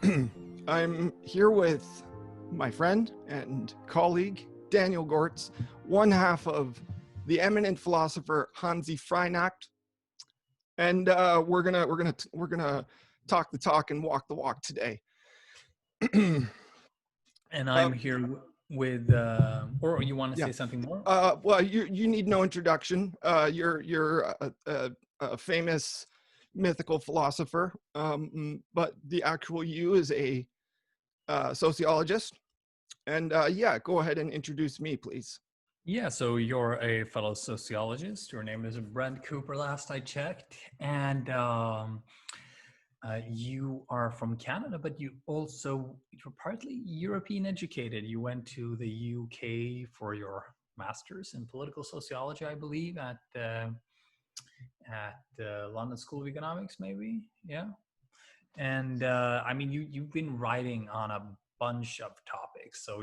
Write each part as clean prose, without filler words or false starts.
I'm here with my friend and colleague, Daniel Gortz, one half of the eminent philosopher Hanzi Freinacht. And we're gonna talk the talk and walk the walk today. And I'm here with, or you want to say something more? Well, you need no introduction. You're a famous mythical philosopher, but the actual you is a sociologist. And yeah, go ahead and introduce me, please. Yeah, so you're a fellow sociologist. Your name is Brent Cooper, last I checked. And you are from Canada, but you're partly European educated. You went to the UK for your master's in political sociology, I believe, at the London School of Economics, maybe. Yeah. And I mean, you've been writing on a bunch of topics, so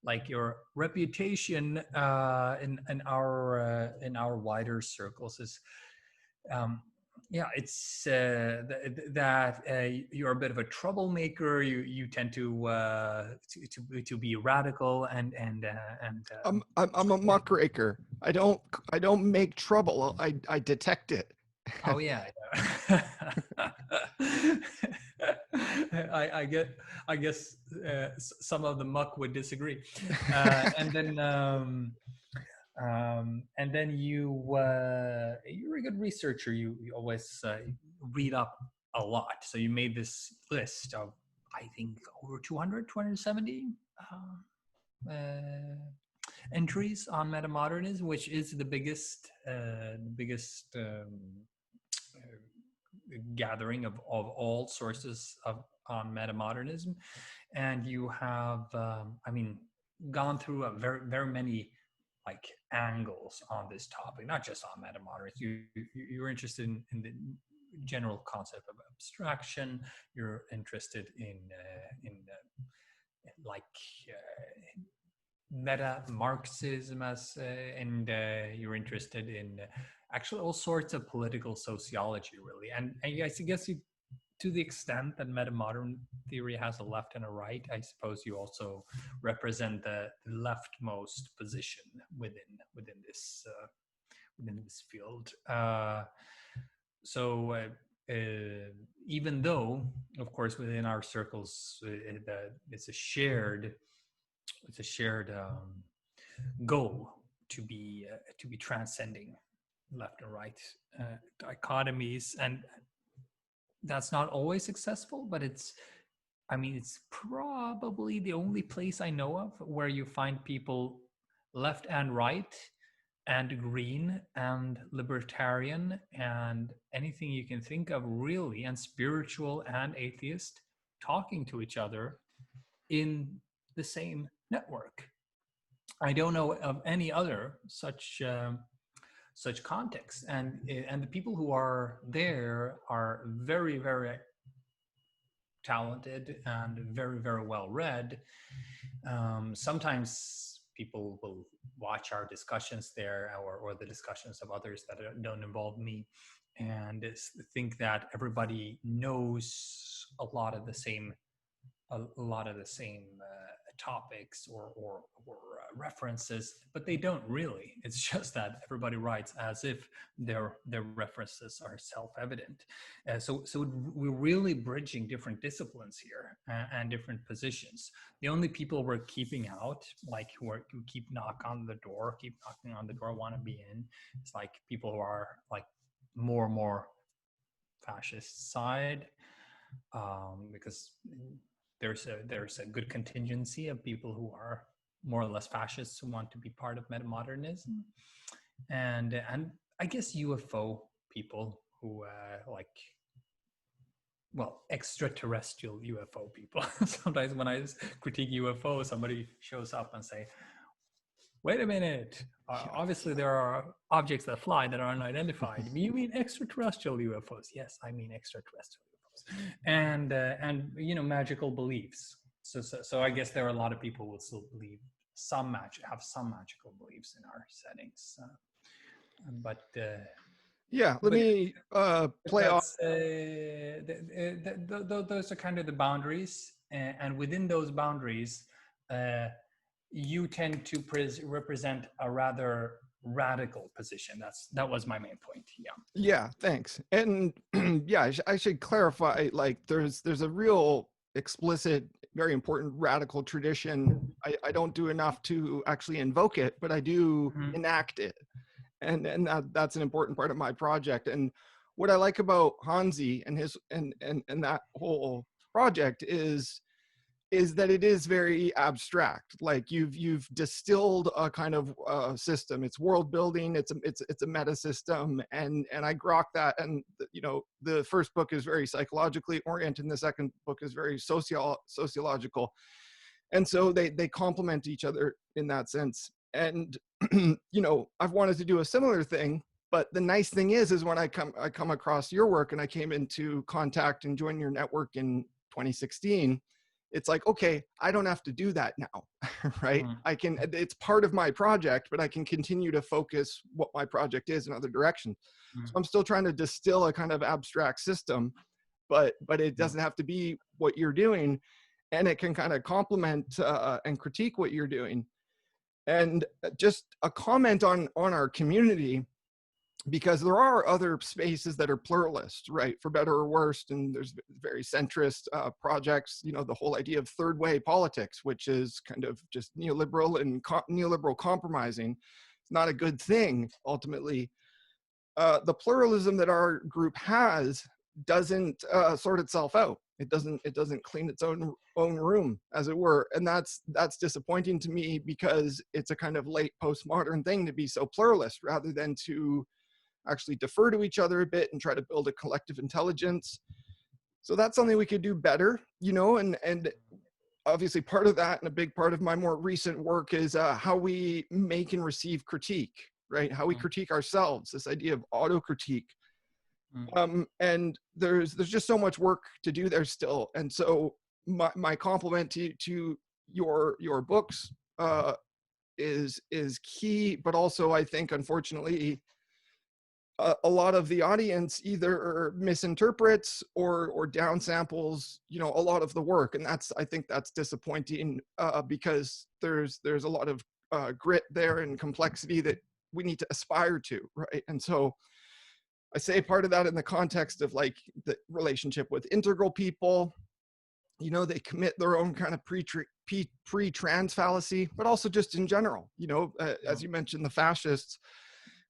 like your reputation in our wider circles is it's that you're a bit of a troublemaker. You tend to be radical and I'm a muckraker. I don't make trouble. I detect it. Oh yeah. I guess some of the muck would disagree, and then you're a good researcher. You always read up a lot. So you made this list of, I think, over 270 entries on metamodernism, which is the biggest gathering of all sources on metamodernism. And you have gone through a very many like angles on this topic, not just on metamodernism. You're interested in the general concept of abstraction. You're interested in meta Marxism and you're interested in actually all sorts of political sociology, really. And I guess you, to the extent that metamodern theory has a left and a right, I suppose you also represent the leftmost position within this field. So even though, of course, within our circles, it's a shared goal to be transcending left and right dichotomies, and that's not always successful, but it's probably the only place I know of where you find people left and right and green and libertarian and anything you can think of, really, and spiritual and atheist talking to each other in the same network. I don't know of any other such context, and the people who are there are very, very talented and very, very well read. Sometimes people will watch our discussions there or the discussions of others that don't involve me, and think that everybody knows a lot of the same topics or references, but they don't really. It's just that everybody writes as if their references are self-evident. So we're really bridging different disciplines here and different positions. The only people we're keeping out, like who keep knocking on the door, want to be in, it's like people who are like more fascist side, because there's a good contingency of people who are more or less fascists who want to be part of metamodernism, and I guess UFO people who extraterrestrial UFO people. Sometimes when I critique UFO, somebody shows up and say, "Wait a minute! Obviously, there are objects that fly that are unidentified. You mean extraterrestrial UFOs?" Yes, I mean extraterrestrial. And magical beliefs. So I guess there are a lot of people who will still believe have some magical beliefs in our settings. Let me play off. those are kind of the boundaries, and within those boundaries, you tend to represent a rather radical position. That was my main point. Yeah. Yeah, thanks. And yeah, I should clarify, like there's a real explicit, very important radical tradition. I don't do enough to actually invoke it, but I do Mhm. enact it. And that's an important part of my project. And what I like about Hanzi and his and that whole project is that it is very abstract. Like you've distilled a kind of system. It's world building. It's a meta system, and I grok that. And you know, the first book is very psychologically oriented, and the second book is very sociological, and so they complement each other in that sense. And you know, I've wanted to do a similar thing. But the nice thing is when I come across your work, and I came into contact and joined your network in 2016. It's like, okay, I don't have to do that now, right? Mhm. I can, it's part of my project, but I can continue to focus what my project is in other directions. So Mhm. I'm still trying to distill a kind of abstract system, but it Yeah. doesn't have to be what you're doing, and it can kind of complement and critique what you're doing. And just a comment on our community, because there are other spaces that are pluralist, right, for better or worse, and there's very centrist projects. You know, the whole idea of third way politics, which is kind of just neoliberal and neoliberal compromising. It's not a good thing ultimately. The pluralism that our group has doesn't sort itself out. It doesn't clean its own room, as it were, and that's disappointing to me, because it's a kind of late postmodern thing to be so pluralist rather than to actually defer to each other a bit and try to build a collective intelligence. So that's something we could do better, you know, and obviously part of that, and a big part of my more recent work, is how we make and receive critique, right? How we Mhm. critique ourselves, this idea of auto critique. Mhm. And there's just so much work to do there still. And so my compliment to your books is key, but also I think, unfortunately, a lot of the audience either misinterprets or downsamples, you know, a lot of the work, and I think that's disappointing, because there's a lot of grit there and complexity that we need to aspire to, right? And so I say part of that in the context of like the relationship with integral people. You know, they commit their own kind of pre-trans fallacy, but also just in general, you know, Yeah. as you mentioned, the fascists.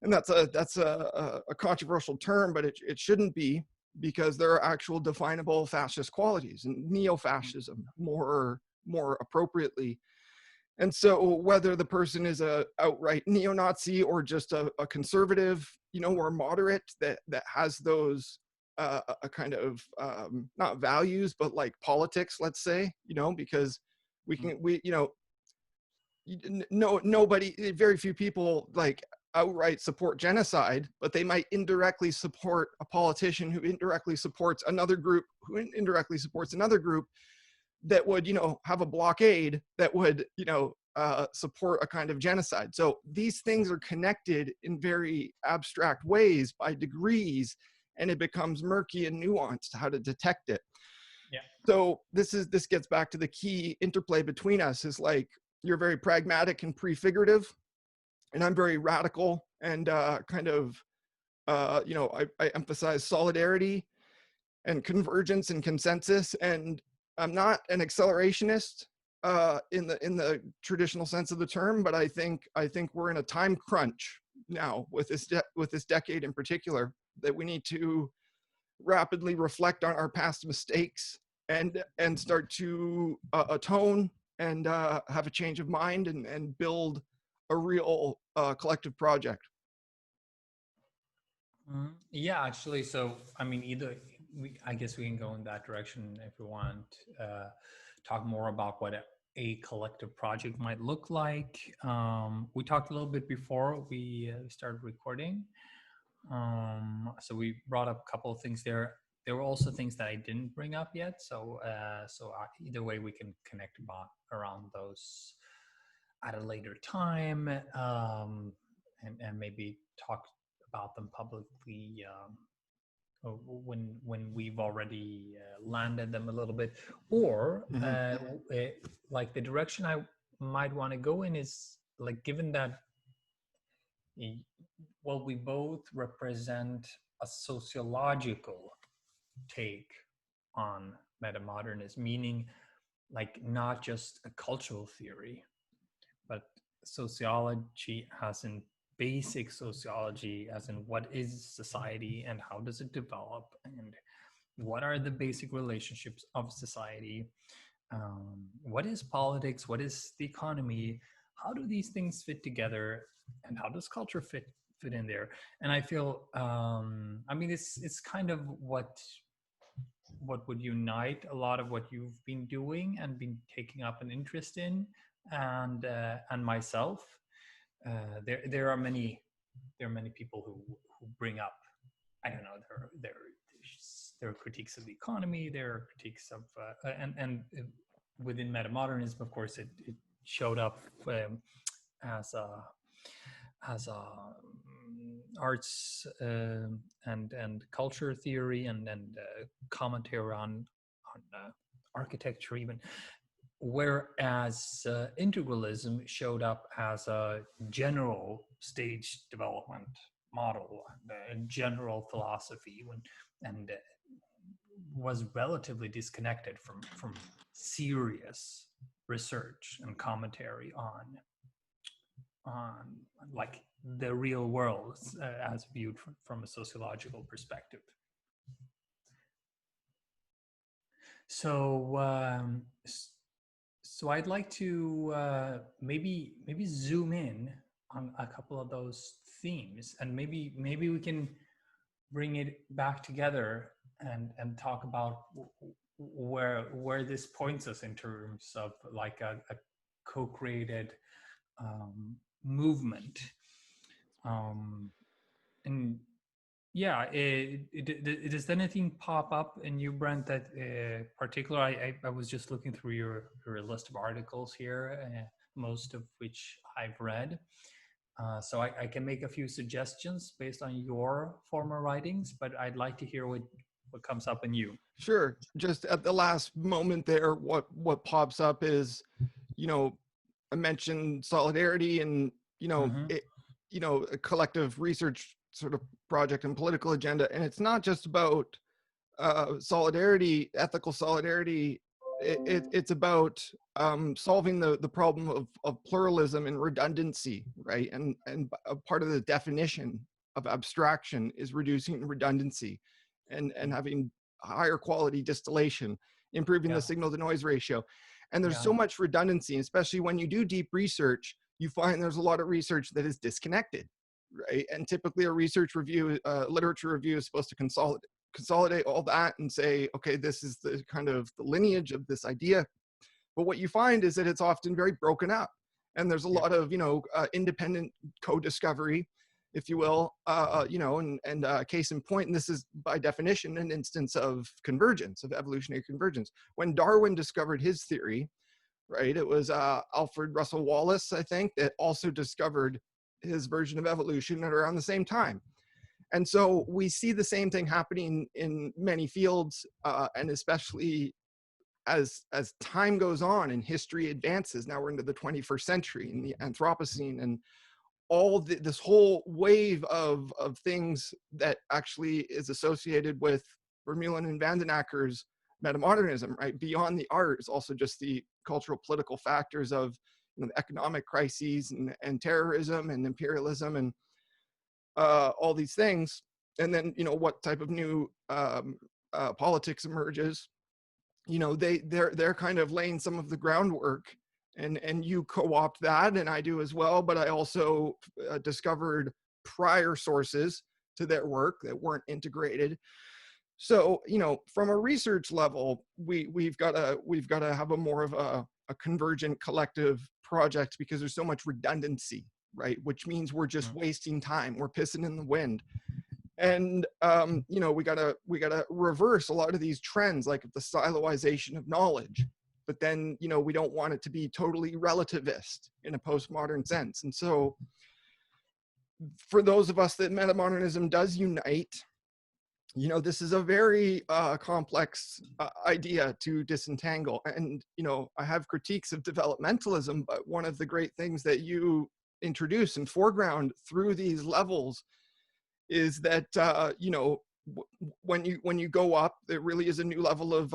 And that's a controversial term, but it shouldn't be, because there are actual definable fascist qualities, and neo-fascism more appropriately. And so whether the person is a outright neo-Nazi or just a conservative, you know, or moderate that has those a kind of not values, but like politics, let's say, you know, because we you know, no, nobody, very few people like outright support genocide, but they might indirectly support a politician who indirectly supports another group, who indirectly supports another group, that would, you know, have a blockade that would, you know, support a kind of genocide. So these things are connected in very abstract ways by degrees, and it becomes murky and nuanced how to detect it. Yeah. So this gets back to the key interplay between us, is like, you're very pragmatic and prefigurative, and I'm very radical and kind of you know, I emphasize solidarity and convergence and consensus, and I'm not an accelerationist in the traditional sense of the term, but I think we're in a time crunch now with this decade in particular, that we need to rapidly reflect on our past mistakes and start to atone and have a change of mind and build a real collective project. Mhm. Yeah, actually, so I mean, I guess we can go in that direction if we want. Talk more about what a collective project might look like. We talked a little bit before we started recording. So we brought up a couple of things there. There were also things that I didn't bring up yet. So either way, we can connect about around those at a later time, and maybe talk about them publicly when we've already landed them a little bit, or Mm-hmm. like the direction I might want to go in is like, given that well, we both represent a sociological take on metamodernism, meaning like not just a cultural theory, but sociology as in basic sociology, as in what is society and how does it develop, and what are the basic relationships of society, what is politics, what is the economy, how do these things fit together, and how does culture fit in there. And I feel I mean, it's kind of what would unite a lot of what you've been doing and been taking up an interest in, and myself. There are many people who bring up, I don't know, their critiques of the economy, their critiques of and within metamodernism, of course, it showed up as a arts and culture theory, and commentary on architecture even, whereas integralism showed up as a general stage development model, a general philosophy, and was relatively disconnected from serious research and commentary on like the real world as viewed from a sociological perspective. So so I'd like to maybe zoom in on a couple of those themes, and maybe we can bring it back together and talk about where this points us in terms of like a co-created movement. And yeah, does anything pop up in you, Brent, that particular? I was just looking through your list of articles here, most of which I've read. So I can make a few suggestions based on your former writings, but I'd like to hear what comes up in you. Sure. Just at the last moment there, what pops up is, I mentioned solidarity and, Mm-hmm. a collective research sort of project and political agenda. And it's not just about solidarity, ethical solidarity. It's about solving the problem of pluralism and redundancy, right? And a part of the definition of abstraction is reducing redundancy and having higher quality distillation, improving Yeah. the signal to noise ratio. And there's Yeah. so much redundancy, especially when you do deep research, you find there's a lot of research that is disconnected, right? And typically a research review, literature review is supposed to consolidate all that and say, okay, this is the kind of the lineage of this idea. But what you find is that it's often very broken up. And there's a Yeah. lot of, independent co-discovery, if you will, and case in point, and this is by definition an instance of convergence, of evolutionary convergence. When Darwin discovered his theory, right, it was Alfred Russel Wallace, I think, that also discovered his version of evolution at around the same time. And so we see the same thing happening in many fields, and especially as time goes on and history advances. Now we're into the 21st century in the Anthropocene, and all this whole wave of things that actually is associated with Vermeulen and Vandenacker's metamodernism, right? Beyond the art is also just the cultural political factors of the economic crises and terrorism and imperialism and all these things. And then, what type of new politics emerges. They're kind of laying some of the groundwork, and you co-opt that, and I do as well. But I also discovered prior sources to their work that weren't integrated. So, from a research level, we've got to have a more of a convergent collective project, because there's so much redundancy, right? Which means we're just wasting time. We're pissing in the wind. And we gotta reverse a lot of these trends, like the siloization of knowledge. But then we don't want it to be totally relativist in a postmodern sense. And so, for those of us that metamodernism does unite, you know, this is a very complex idea to disentangle. And, you know, I have critiques of developmentalism, but one of the great things that you introduce and foreground through these levels is that, you know, when you go up, there really is a new level of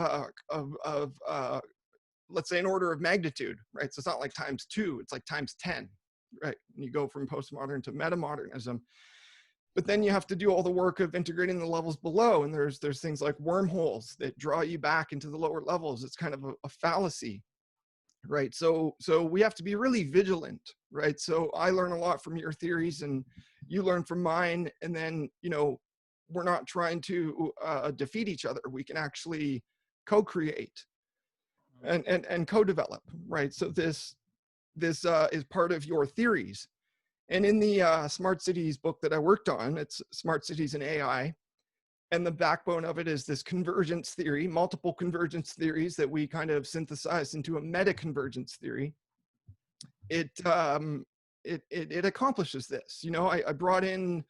let's say an order of magnitude, right? So it's not like times 2, it's like times 10, right? When you go from postmodern to metamodernism. But then you have to do all the work of integrating the levels below, and there's things like wormholes that draw you back into the lower levels. It's kind of a fallacy, right? So we have to be really vigilant, right? So I learn a lot from your theories, and you learn from mine, and then, you know, we're not trying to defeat each other. We can actually co-create and co-develop, right? So this is part of your theories. And in the Smart Cities book that I worked on, it's Smart Cities and AI. And the backbone of it is this convergence theory, multiple convergence theories that we kind of synthesized into a meta-convergence theory. It accomplishes this. You know, I brought in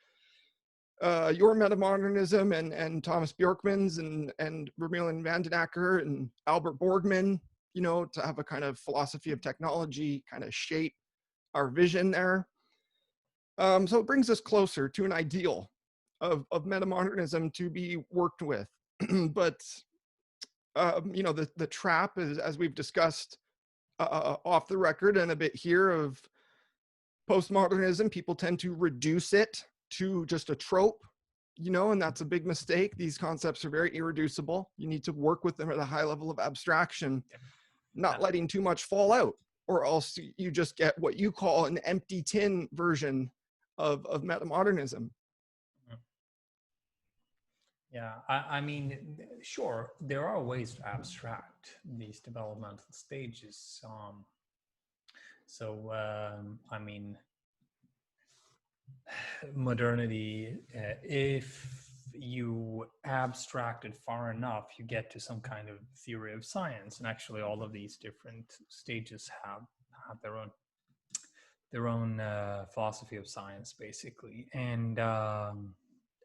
your metamodernism and Thomas Bjorkman's and Vermeulen van den Akker and Albert Borgman, you know, to have a kind of philosophy of technology kind of shape our vision there. So it brings us closer to an ideal of metamodernism to be worked with. But, you know, the trap is, as we've discussed off the record and a bit here, of postmodernism, people tend to reduce it to just a trope, you know, and that's a big mistake. These concepts are very irreducible. You need to work with them at a high level of abstraction, not letting too much fall out, or else you just get what you call an empty tin version of metamodernism. Yeah, I mean, sure, there are ways to abstract these developmental stages. I mean, modernity, if you abstract it far enough, you get to some kind of theory of science. And actually, all of these different stages have their own philosophy of science, basically. And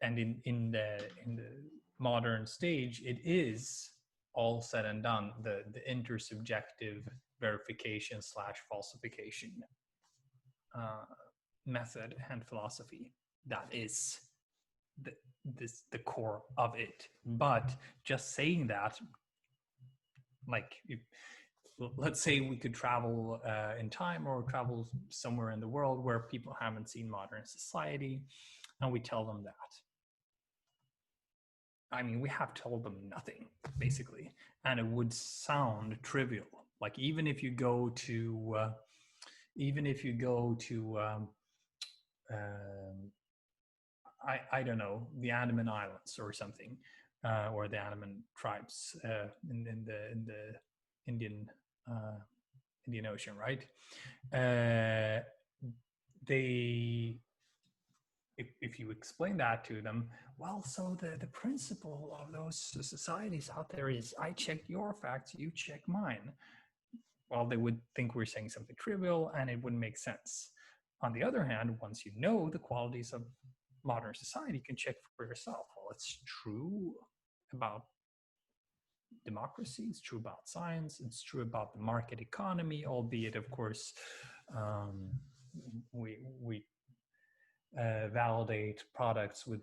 in the modern stage, it is all said and done the intersubjective verification / falsification method and philosophy that is the core of it. But just saying that, like, let's say we could travel in time, or travel somewhere in the world where people haven't seen modern society, and we tell them that. I mean, we have told them nothing, basically, and it would sound trivial. Like, even if you go to I don't know, the Andaman Islands or something, or the Andaman tribes in the Indian Ocean, right? If you explain that to them, well, so the principle of those societies out there is, I check your facts, you check mine. Well, they would think we're saying something trivial, and it wouldn't make sense. On the other hand, once you know the qualities of modern society, you can check for yourself. Well, it's true about democracy, it's true about science, it's true about the market economy, albeit, of course, we validate products with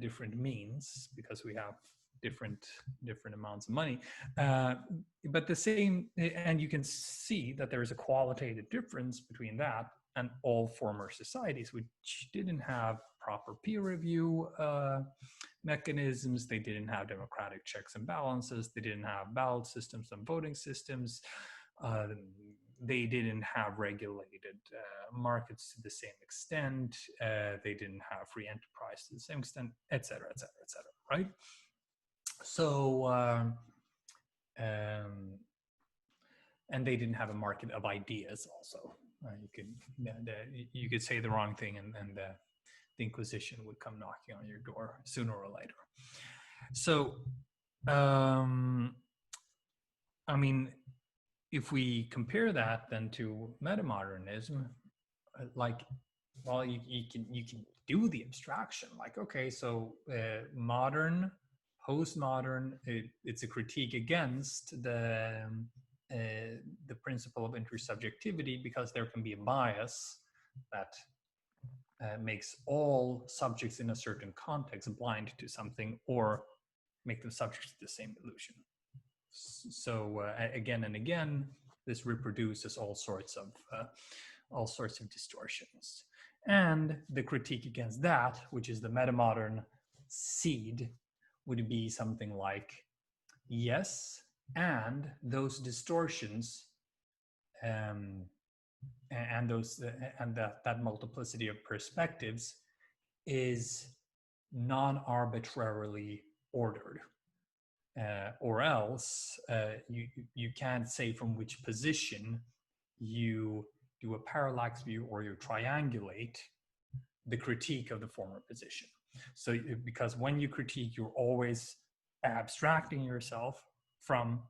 different means, because we have different amounts of money, but the same, and you can see that there is a qualitative difference between that and all former societies, which didn't have proper peer review mechanisms. They didn't have democratic checks and balances. They didn't have ballot systems and voting systems. They didn't have regulated markets to the same extent. They didn't have free enterprise to the same extent, et cetera, et cetera, et cetera, right? So, and they didn't have a market of ideas also. You could say the wrong thing, and the Inquisition would come knocking on your door sooner or later. So, I mean, if we compare that then to metamodernism, like, well, you can do the abstraction. Like, okay, so modern, postmodern, it's a critique against the principle of intersubjectivity, because there can be a bias that makes all subjects in a certain context blind to something, or make them subject to the same illusion. So again and again, this reproduces all sorts of distortions. And the critique against that, which is the metamodern seed, would be something like, yes, and those distortions and that multiplicity of perspectives is non-arbitrarily ordered, or else you can't say from which position you do a parallax view or you triangulate the critique of the former position. So because when you critique, you're always abstracting yourself from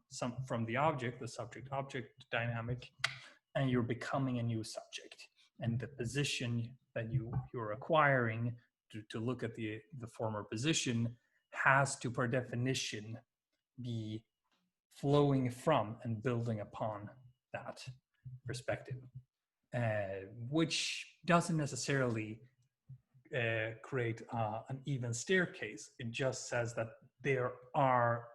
the object, the subject-object dynamic, and you're becoming a new subject. And the position that you're acquiring to look at the former position has to, per definition, be flowing from and building upon that perspective, which doesn't necessarily create an even staircase. It just says that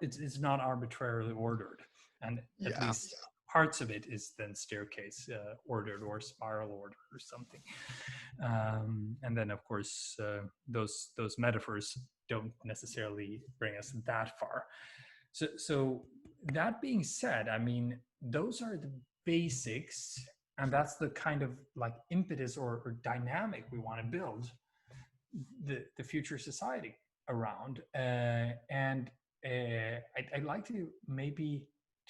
it's not arbitrarily ordered, and at least parts of it is then staircase ordered or spiral ordered or something. And then, of course, those metaphors don't necessarily bring us that far. So that being said, I mean, those are the basics, and that's the kind of like impetus or dynamic we want to build the future society around. And I'd like to maybe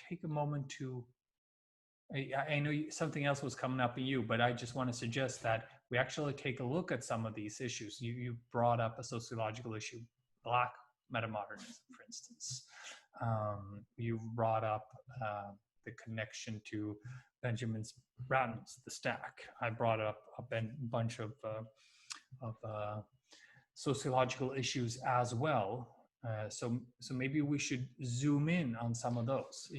take a moment to, I know something else was coming up in you, but I just want to suggest that we actually take a look at some of these issues. You brought up a sociological issue, Black metamodernism, for instance. You brought up the connection to Benjamin Bratton's The Stack. I brought up a bunch of sociological issues as well. So maybe we should zoom in on some of those.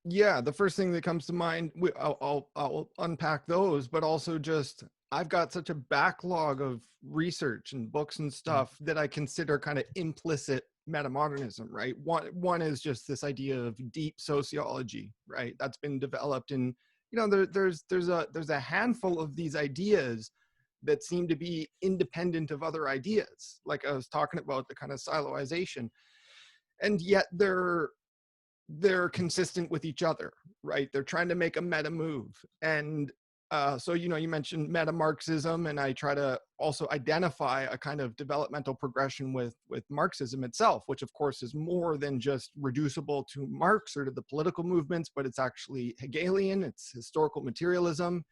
Yeah, the first thing that comes to mind, I'll unpack those, but also just, I've got such a backlog of research and books and stuff that I consider kind of implicit metamodernism, right? One is just this idea of deep sociology, right? That's been developed, and there's a handful of these ideas that seem to be independent of other ideas, like I was talking about, the kind of siloization, and yet they're consistent with each other, right? They're trying to make a meta move. And so, you mentioned meta-Marxism, and I try to also identify a kind of developmental progression with Marxism itself, which of course is more than just reducible to Marx or to the political movements, but it's actually Hegelian, it's historical materialism.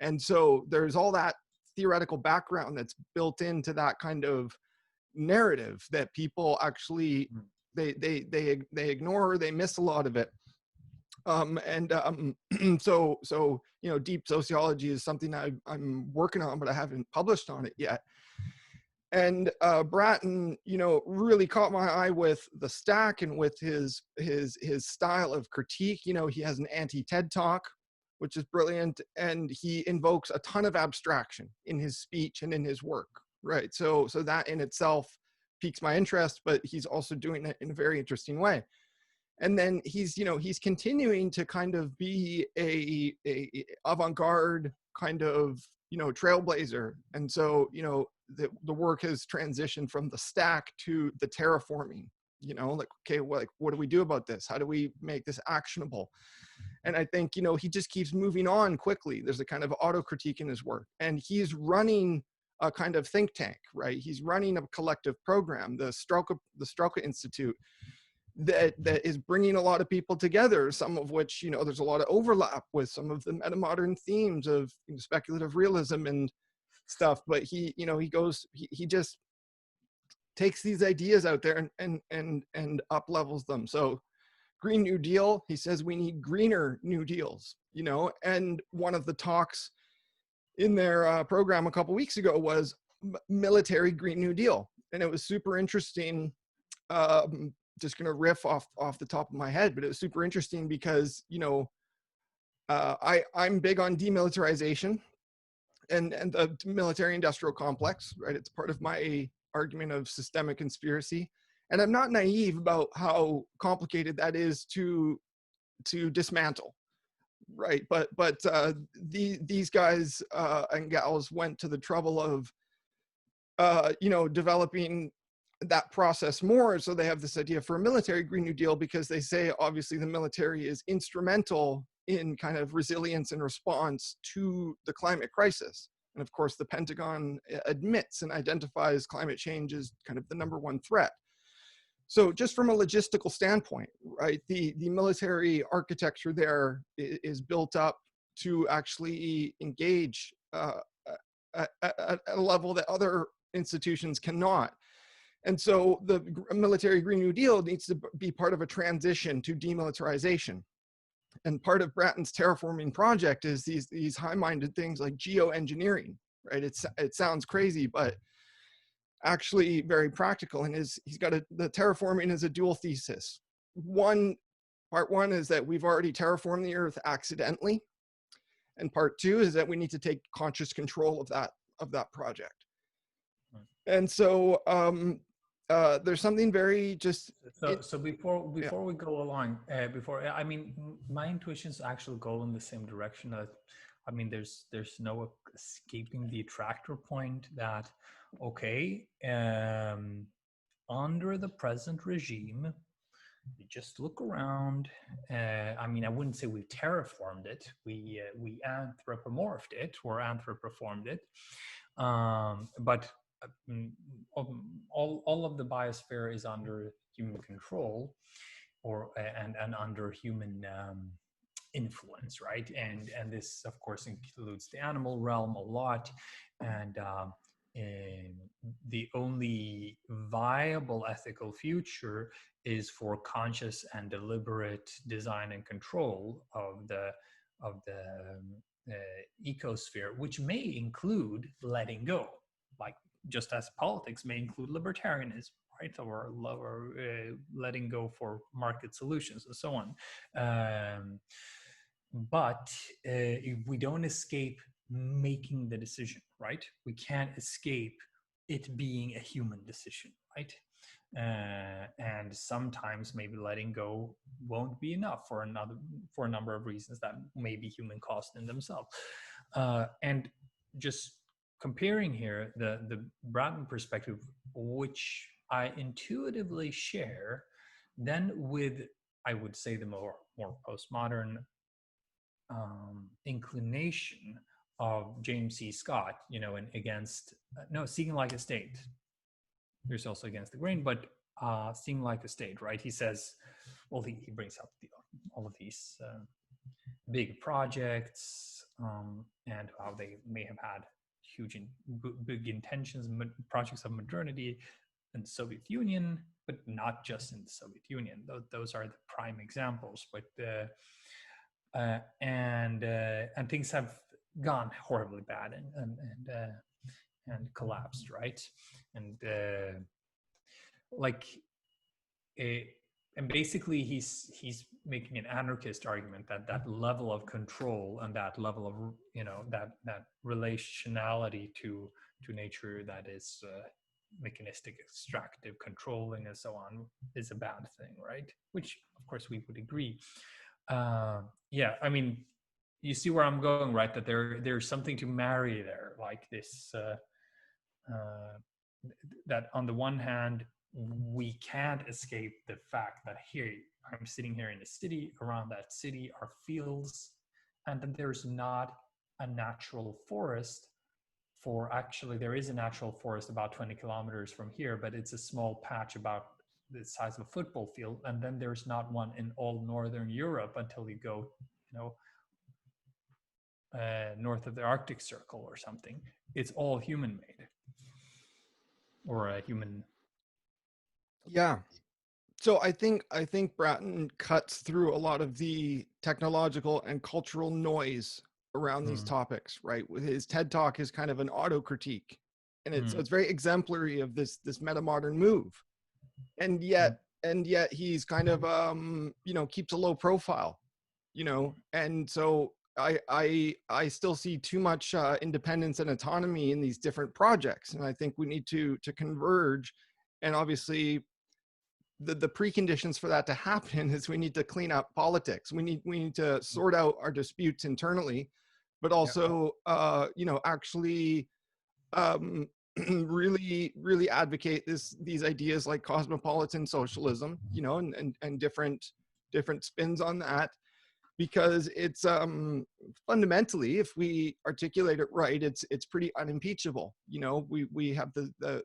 And so there's all that theoretical background that's built into that kind of narrative that people actually, they ignore, they miss a lot of it. So deep sociology is something I'm working on, but I haven't published on it yet. And Bratton, really caught my eye with The Stack and with his style of critique. He has an anti-TED talk, which is brilliant, and he invokes a ton of abstraction in his speech and in his work, right? So that in itself piques my interest, but he's also doing it in a very interesting way. And then he's continuing to kind of be a avant-garde kind of, trailblazer. And so, the work has transitioned from The Stack to the terraforming, okay, what do we do about this? How do we make this actionable? And I think, he just keeps moving on quickly. There's a kind of auto-critique in his work, and he's running a kind of think tank, right? He's running a collective program, the Strelka Institute, that is bringing a lot of people together, some of which, there's a lot of overlap with some of the metamodern themes of speculative realism and stuff. But he just takes these ideas out there and up levels them. So Green New Deal, he says we need greener New Deals, and one of the talks in their program a couple weeks ago was military Green New Deal, and it was super interesting. Just going to riff off the top of my head, but it was super interesting because, you know, I'm big on demilitarization and the military industrial complex, right? It's part of my argument of systemic conspiracy, and I'm not naive about how complicated that is to dismantle, right? But these guys and gals went to the trouble of you know, developing that process more. So they have this idea for a military Green New Deal because they say obviously the military is instrumental in kind of resilience and response to the climate crisis. And of course, the Pentagon admits and identifies climate change as kind of the #1 threat. So just from a logistical standpoint, right, the military architecture there is built up to actually engage at a level that other institutions cannot. And so the military Green New Deal needs to be part of a transition to demilitarization. And part of Bratton's terraforming project is these high-minded things like geoengineering, right? It sounds crazy, but actually very practical. And he's got the terraforming is a dual thesis. Part one is that we've already terraformed the Earth accidentally, and part two is that we need to take conscious control of that project. And so there's something very just so before we go along, I mean, my intuitions actually go in the same direction. I mean, there's no escaping the attractor point that, okay, under the present regime, you just look around. I mean, I wouldn't say we terraformed it. We anthropomorphed it or anthropoformed it, but all of the biosphere is under human control, or and under human influence, right? And this, of course, includes the animal realm a lot, and the only viable ethical future is for conscious and deliberate design and control of the ecosphere, which may include letting go, like just as politics may include libertarianism, right? Or letting go for market solutions and so on. But we don't escape making the decision, right? We can't escape it being a human decision, right? And sometimes maybe letting go won't be enough for a number of reasons that may be human cost in themselves. And just comparing here the Bratton perspective, which I intuitively share, then with, I would say, the more postmodern inclination of James C. Scott, you know, and against seeking like a state. There's also against the grain, but seeing like a state, right? He says, well, he brings up all of these big projects and how they may have had huge big intentions, projects of modernity in the Soviet Union, but not just in the Soviet Union. Those are the prime examples. But and things have gone horribly bad and collapsed, right? And and basically he's making an anarchist argument that level of control and that level of, you know, that relationality to nature that is mechanistic, extractive, controlling, and so on is a bad thing, right? Which of course we would agree. Yeah, I mean, you see where I'm going, right? That there's something to marry there, like this that on the one hand we can't escape the fact that here I'm sitting here in a city, around that city are fields, and then there's not a natural forest. Actually there is a natural forest about 20 kilometers from here, but it's a small patch about the size of a football field, and then there's not one in all Northern Europe until you go, you know, north of the Arctic Circle or something. It's all human made, or a human. Yeah. So I think Bratton cuts through a lot of the technological and cultural noise around these Mm. topics, right? With his TED talk is kind of an auto critique, and it's so Mm. it's very exemplary of this meta modern move, and Mm. yet he's kind of keeps a low profile, and so I still see too much independence and autonomy in these different projects, and I think we need to converge, and obviously the preconditions for that to happen is we need to clean up politics. We need to sort out our disputes internally, but Yeah. also actually um, really advocate these ideas like cosmopolitan socialism, and different spins on that, because it's fundamentally, if we articulate it right, it's pretty unimpeachable. We have the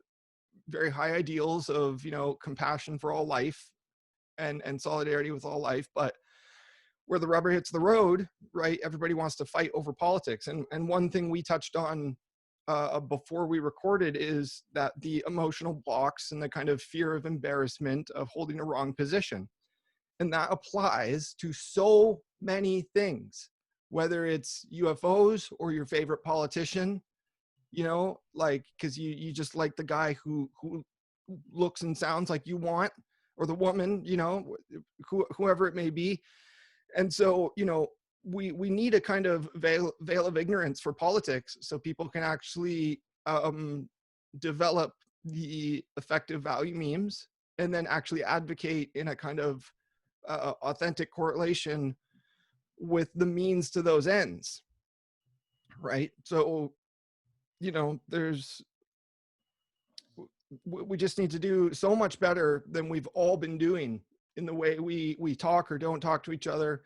very high ideals of compassion for all life and solidarity with all life, but where the rubber hits the road, right, everybody wants to fight over politics. And one thing we touched on before we recorded is that the emotional blocks and the kind of fear of embarrassment of holding a wrong position, and that applies to so many things, whether it's UFOs or your favorite politician, like because you just like the guy who looks and sounds like you want, or the woman, whoever it may be. And so we need a kind of veil of ignorance for politics, so people can actually develop the effective value memes, and then actually advocate in a kind of authentic correlation with the means to those ends, right? So there's we just need to do so much better than we've all been doing in the way we talk or don't talk to each other,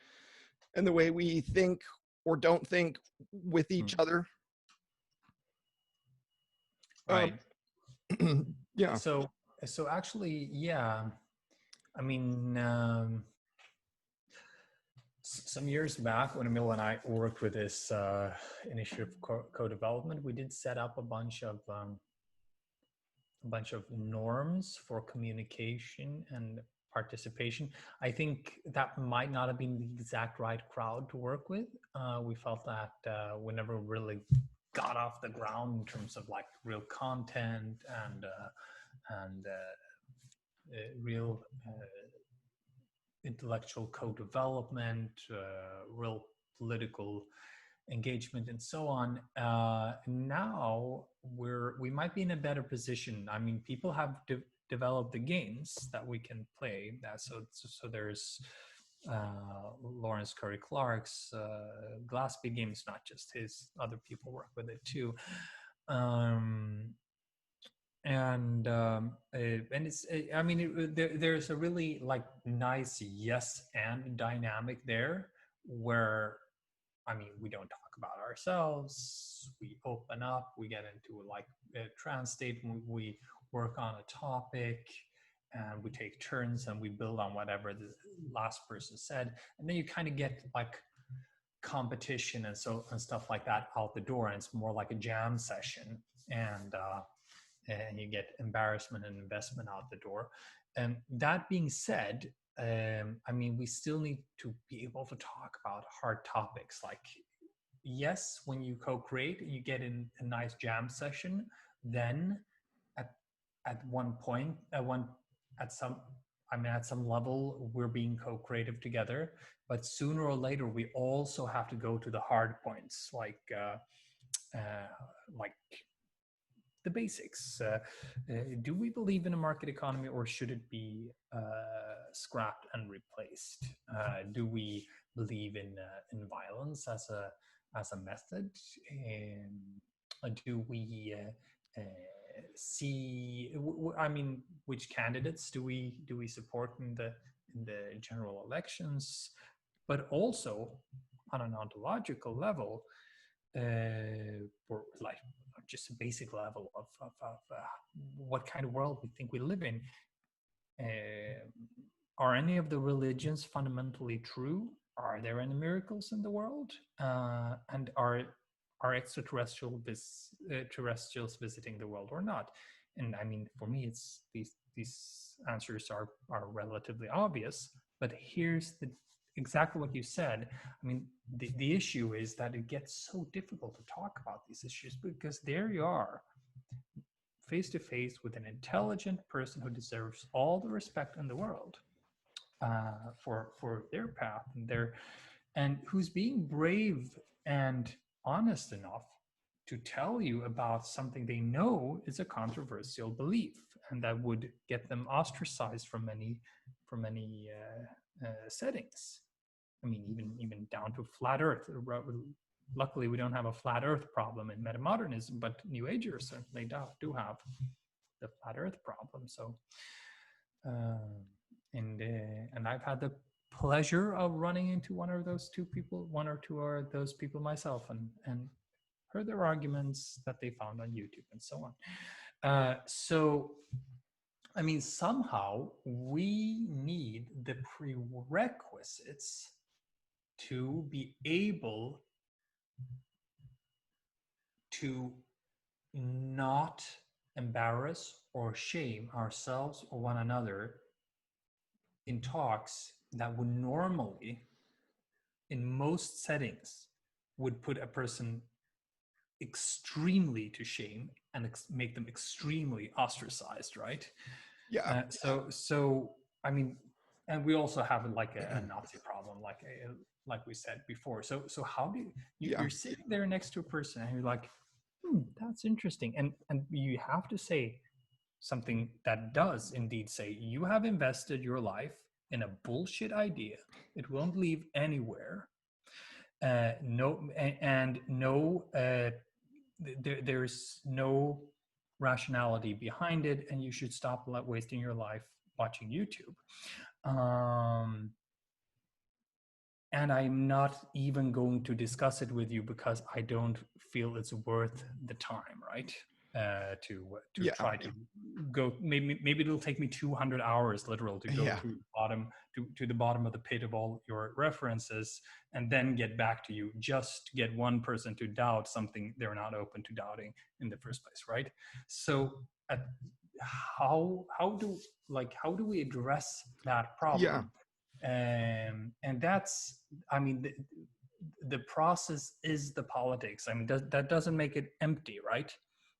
and the way we think or don't think with each Mm. other. Right. Yeah. So actually, yeah. I mean, some years back, when Emil and I worked with this initiative co-development, we did set up a bunch of norms for communication and participation. I think that might not have been the exact right crowd to work with. We felt that we never really got off the ground in terms of like real content and real intellectual co-development, real political engagement, and so on. Now we might be in a better position. I mean, people have developed the games that we can play. So there's Lawrence Curry Clark's Glassby games, not just his. Other people work with it too. And it's I mean there's a really like nice yes and dynamic there, where I mean we don't talk about ourselves, we open up, we get into like a trance state, we work on a topic, and we take turns and we build on whatever the last person said, and then you kind of get like competition and stuff like that out the door, and it's more like a jam session, and you get embarrassment and investment out the door. And that being said, I mean, we still need to be able to talk about hard topics. Like, yes, when you co-create, you get in a nice jam session. Then, at one point, at some level, we're being co-creative together. But sooner or later, we also have to go to the hard points, like the basics. Do we believe in a market economy, or should it be scrapped and replaced? Do we believe in violence as a method? Do we see? I mean, which candidates do we support in the general elections? But also on an ontological level, or like just a basic level of what kind of world we think we live in. Are any of the religions fundamentally true? Are there any miracles in the world? And are terrestrials visiting the world or not? And I mean, for me, it's these answers are relatively obvious. But here's exactly what you said. I mean, the issue is that it gets so difficult to talk about these issues because there you are, face to face with an intelligent person who deserves all the respect in the world for their path and who's being brave and honest enough to tell you about something they know is a controversial belief and that would get them ostracized from many settings. I mean, even down to flat Earth. Luckily, we don't have a flat Earth problem in metamodernism, but New Agers certainly do have the flat Earth problem. So, and I've had the pleasure of running into one or two of those people myself, and heard their arguments that they found on YouTube and so on. So, I mean, somehow we need the prerequisites to be able to not embarrass or shame ourselves or one another in talks that would normally, in most settings, would put a person extremely to shame and make them extremely ostracized, right? Yeah. So I mean, and we also have like a Nazi problem, like we said before. So how do you're sitting there next to a person and you're like, that's interesting, and you have to say something that does indeed say you have invested your life in a bullshit idea. It won't lead anywhere. There's no rationality behind it, and you should stop wasting your life watching YouTube. And I'm not even going to discuss it with you because I don't feel it's worth the time, right? To try to go. Maybe it'll take me 200 hours literal to go to the bottom of the pit of all your references and then get back to you just to get one person to doubt something they're not open to doubting in the first place, right? So how do we address that problem? And that's, I mean, the process is the politics. I mean, that doesn't make it empty, right?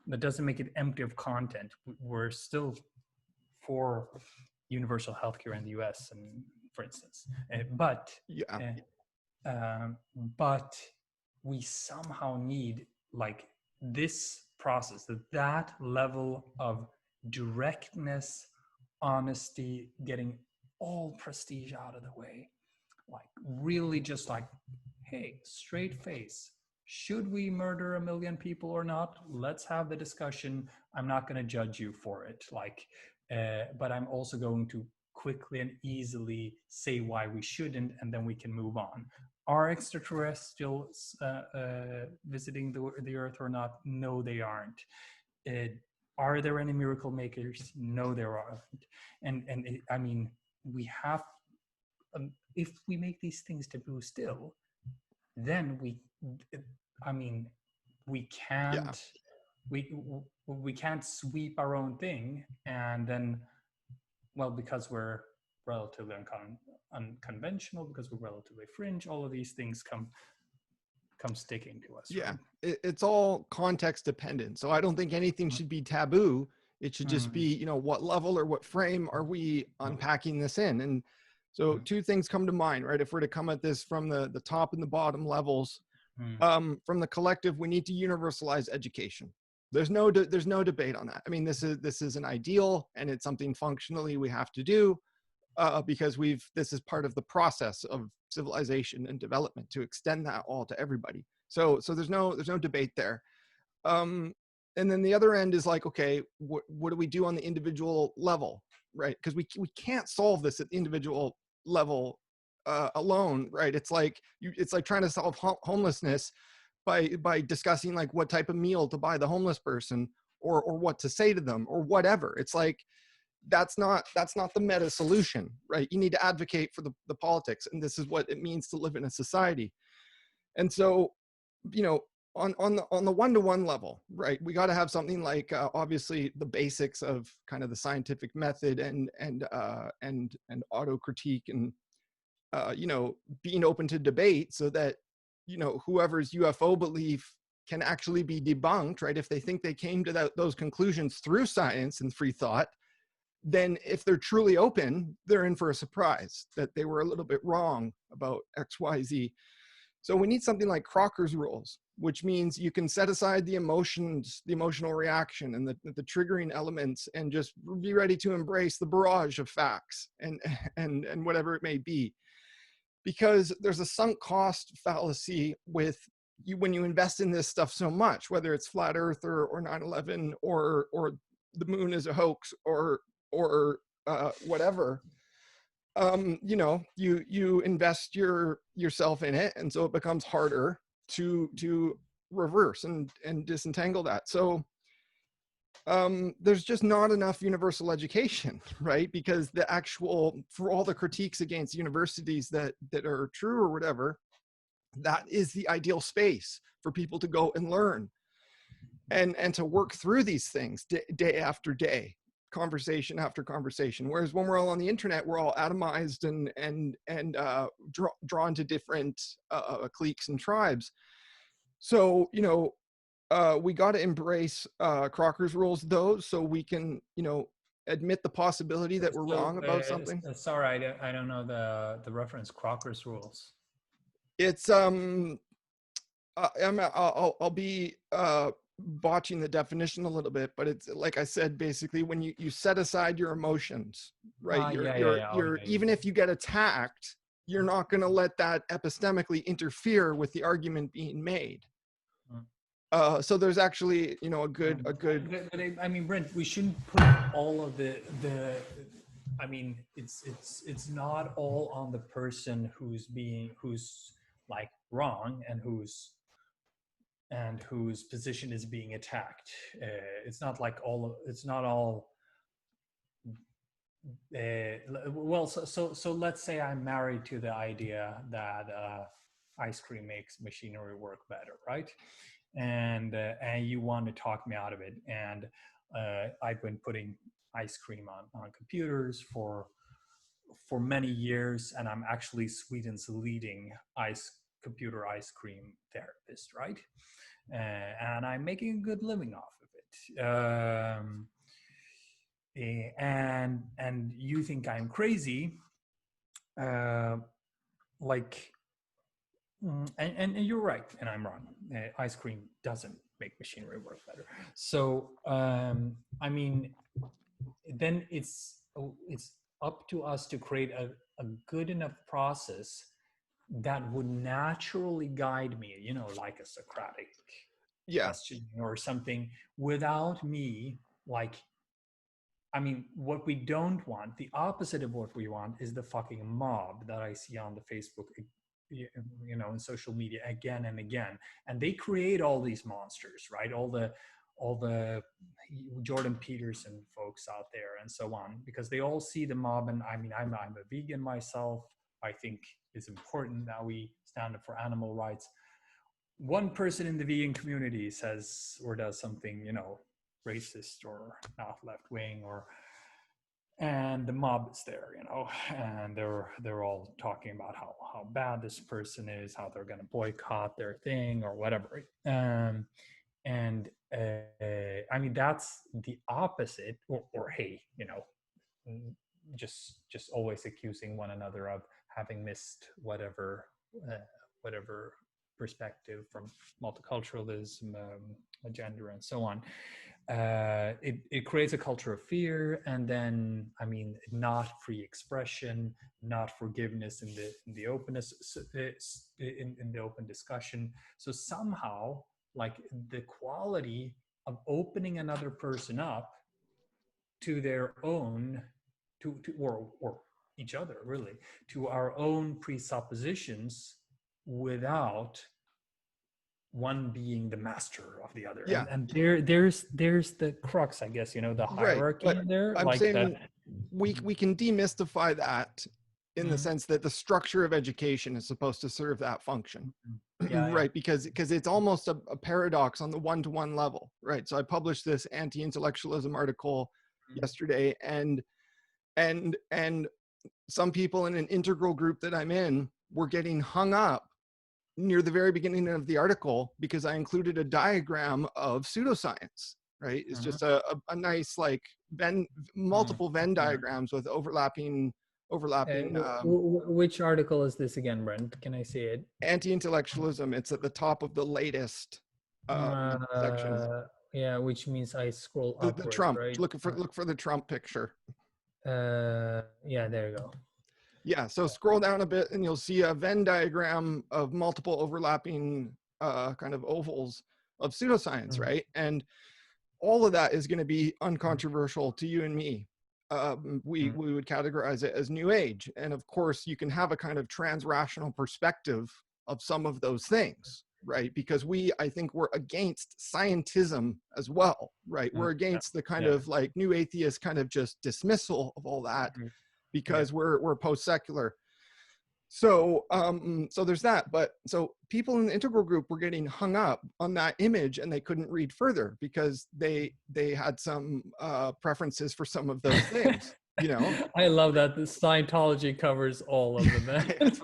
That doesn't make it empty of content. We're still for universal healthcare in the US, and for instance, but we somehow need like this process, that level of directness, honesty, getting all prestige out of the way, like really just like, hey, straight face, should we murder 1 million people or not? Let's have the discussion. I'm not going to judge you for it, like but I'm also going to quickly and easily say why we shouldn't, and then we can move on. Are extraterrestrials visiting the Earth or not? No, they aren't. Are there any miracle makers? No, there aren't. And I mean, we have, if we make these things taboo still, then we can't, we can't sweep our own thing, and then, well, because we're relatively unconventional, because we're relatively fringe, all of these things come sticking to us. Yeah, right? it's all context dependent. So I don't think anything should be taboo. It should just be, what level or what frame are we unpacking this in? And so two things come to mind, right? If we're to come at this from the top and the bottom levels, from the collective, we need to universalize education. There's no debate on that. I mean, this is an ideal, and it's something functionally we have to do because this is part of the process of civilization and development to extend that all to everybody. So there's no debate there. And then the other end is like, okay, what do we do on the individual level, right? Because we can't solve this at the individual level alone, right? It's like trying to solve homelessness by discussing like what type of meal to buy the homeless person or what to say to them or whatever. It's like that's not the meta solution, right? You need to advocate for the politics, and this is what it means to live in a society. And so, on the one-to-one level, right, we got to have something like obviously the basics of kind of the scientific method and auto critique and you know, being open to debate so that, you know, whoever's UFO belief can actually be debunked, right? If they think they came to those conclusions through science and free thought, then if they're truly open, they're in for a surprise that they were a little bit wrong about X, Y, Z. So we need something like Crocker's rules, which means you can set aside the emotions, the emotional reaction and the triggering elements, and just be ready to embrace the barrage of facts and whatever it may be. Because there's a sunk cost fallacy with you when you invest in this stuff so much, whether it's flat earth or 9/11 or the moon is a hoax or whatever. You know, you invest yourself in it, and so it becomes harder to reverse and disentangle that. So there's just not enough universal education, right? Because the actual, for all the critiques against universities that are true or whatever, that is the ideal space for people to go and learn and to work through these things day after day, conversation after conversation. Whereas when we're all on the internet, we're all atomized and drawn to different cliques and tribes. So, you know, we got to embrace Crocker's rules, though, so we can, you know, admit the possibility that we're wrong about something. Sorry, I don't know the reference. Crocker's rules. It's I'll be botching the definition a little bit, but it's like I said, basically when you set aside your emotions, right? Even if you get attacked, you're not going to let that epistemically interfere with the argument being made. So there's actually, you know, a good. But I mean, Brent, we shouldn't put all of the. I mean, it's not all on the person who's like wrong and whose position is being attacked. It's not like it's not all. Well, so let's say I'm married to the idea that ice cream makes machinery work better, right? And you want to talk me out of it. And I've been putting ice cream on computers for many years, and I'm actually Sweden's leading computer ice cream therapist, right? And I'm making a good living off of it. And you think I'm crazy, like. And you're right, and I'm wrong. Ice cream doesn't make machinery work better. So, I mean, then it's up to us to create a good enough process that would naturally guide me, you know, like a Socratic question or something, without me, like, I mean, what we don't want, the opposite of what we want, is the fucking mob that I see on the Facebook, you know, in social media again and again, and they create all these monsters, right? All the Jordan Peterson folks out there and so on, because they all see the mob. And I mean, I'm a vegan myself. I think it's important that we stand up for animal rights. One person in the vegan community says or does something, you know, racist or not left wing, and the mob is there, you know, and they're all talking about how bad this person is, how they're going to boycott their thing or whatever. I mean, that's the opposite, or hey, you know, just always accusing one another of having missed whatever perspective from multiculturalism, gender, and so on. It creates a culture of fear, and then, I mean, not free expression, not forgiveness in the openness, in the open discussion. So somehow, like, the quality of opening another person up to their own, or each other, really, to our own presuppositions, without one being the master of the other. And there's the crux, I guess, you know, the hierarchy, right, there. I'm like saying we can demystify that in the sense that the structure of education is supposed to serve that function. Right, because it's almost a paradox on the one-to-one level, right? So I published this anti-intellectualism article yesterday, and some people in an integral group that I'm in were getting hung up near the very beginning of the article because I included a diagram of pseudoscience, right? It's Mhm. just a nice like Mhm. multiple Venn Yeah. diagrams with overlapping Which article is this again, Brent? Can I see it? anti-intellectualism. It's at the top of the latest section. Uh, yeah, which means I scroll The upwards, Trump. right? Look for the Trump picture. Yeah, there you go. Yeah. So scroll down a bit and you'll see a Venn diagram of multiple overlapping kind of ovals of pseudoscience, Mhm. right? And all of that is going to be uncontroversial to you and me. Mhm. We would categorize it as new age. And of course, you can have a kind of transrational perspective of some of those things, right? Because I think we're against scientism as well, right? Mhm. We're Yeah. against the kind Yeah. of like new atheist kind of just dismissal of all that Mhm. Yeah. because we're post-secular. So there's that. But so people in the integral group were getting hung up on that image and they couldn't read further because they had some preferences for some of those things, you know. I love that the Scientology covers all of them. It's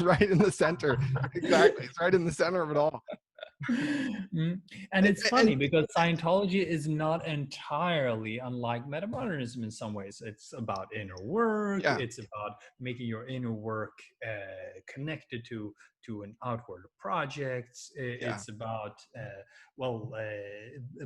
right in the center. Exactly. It's right in the center of it all. Mm. And it's funny And because Scientology is not entirely unlike Metamodernism in some ways. It's about inner work. yeah, It's about making your inner work connected to an outward project. yeah, It's about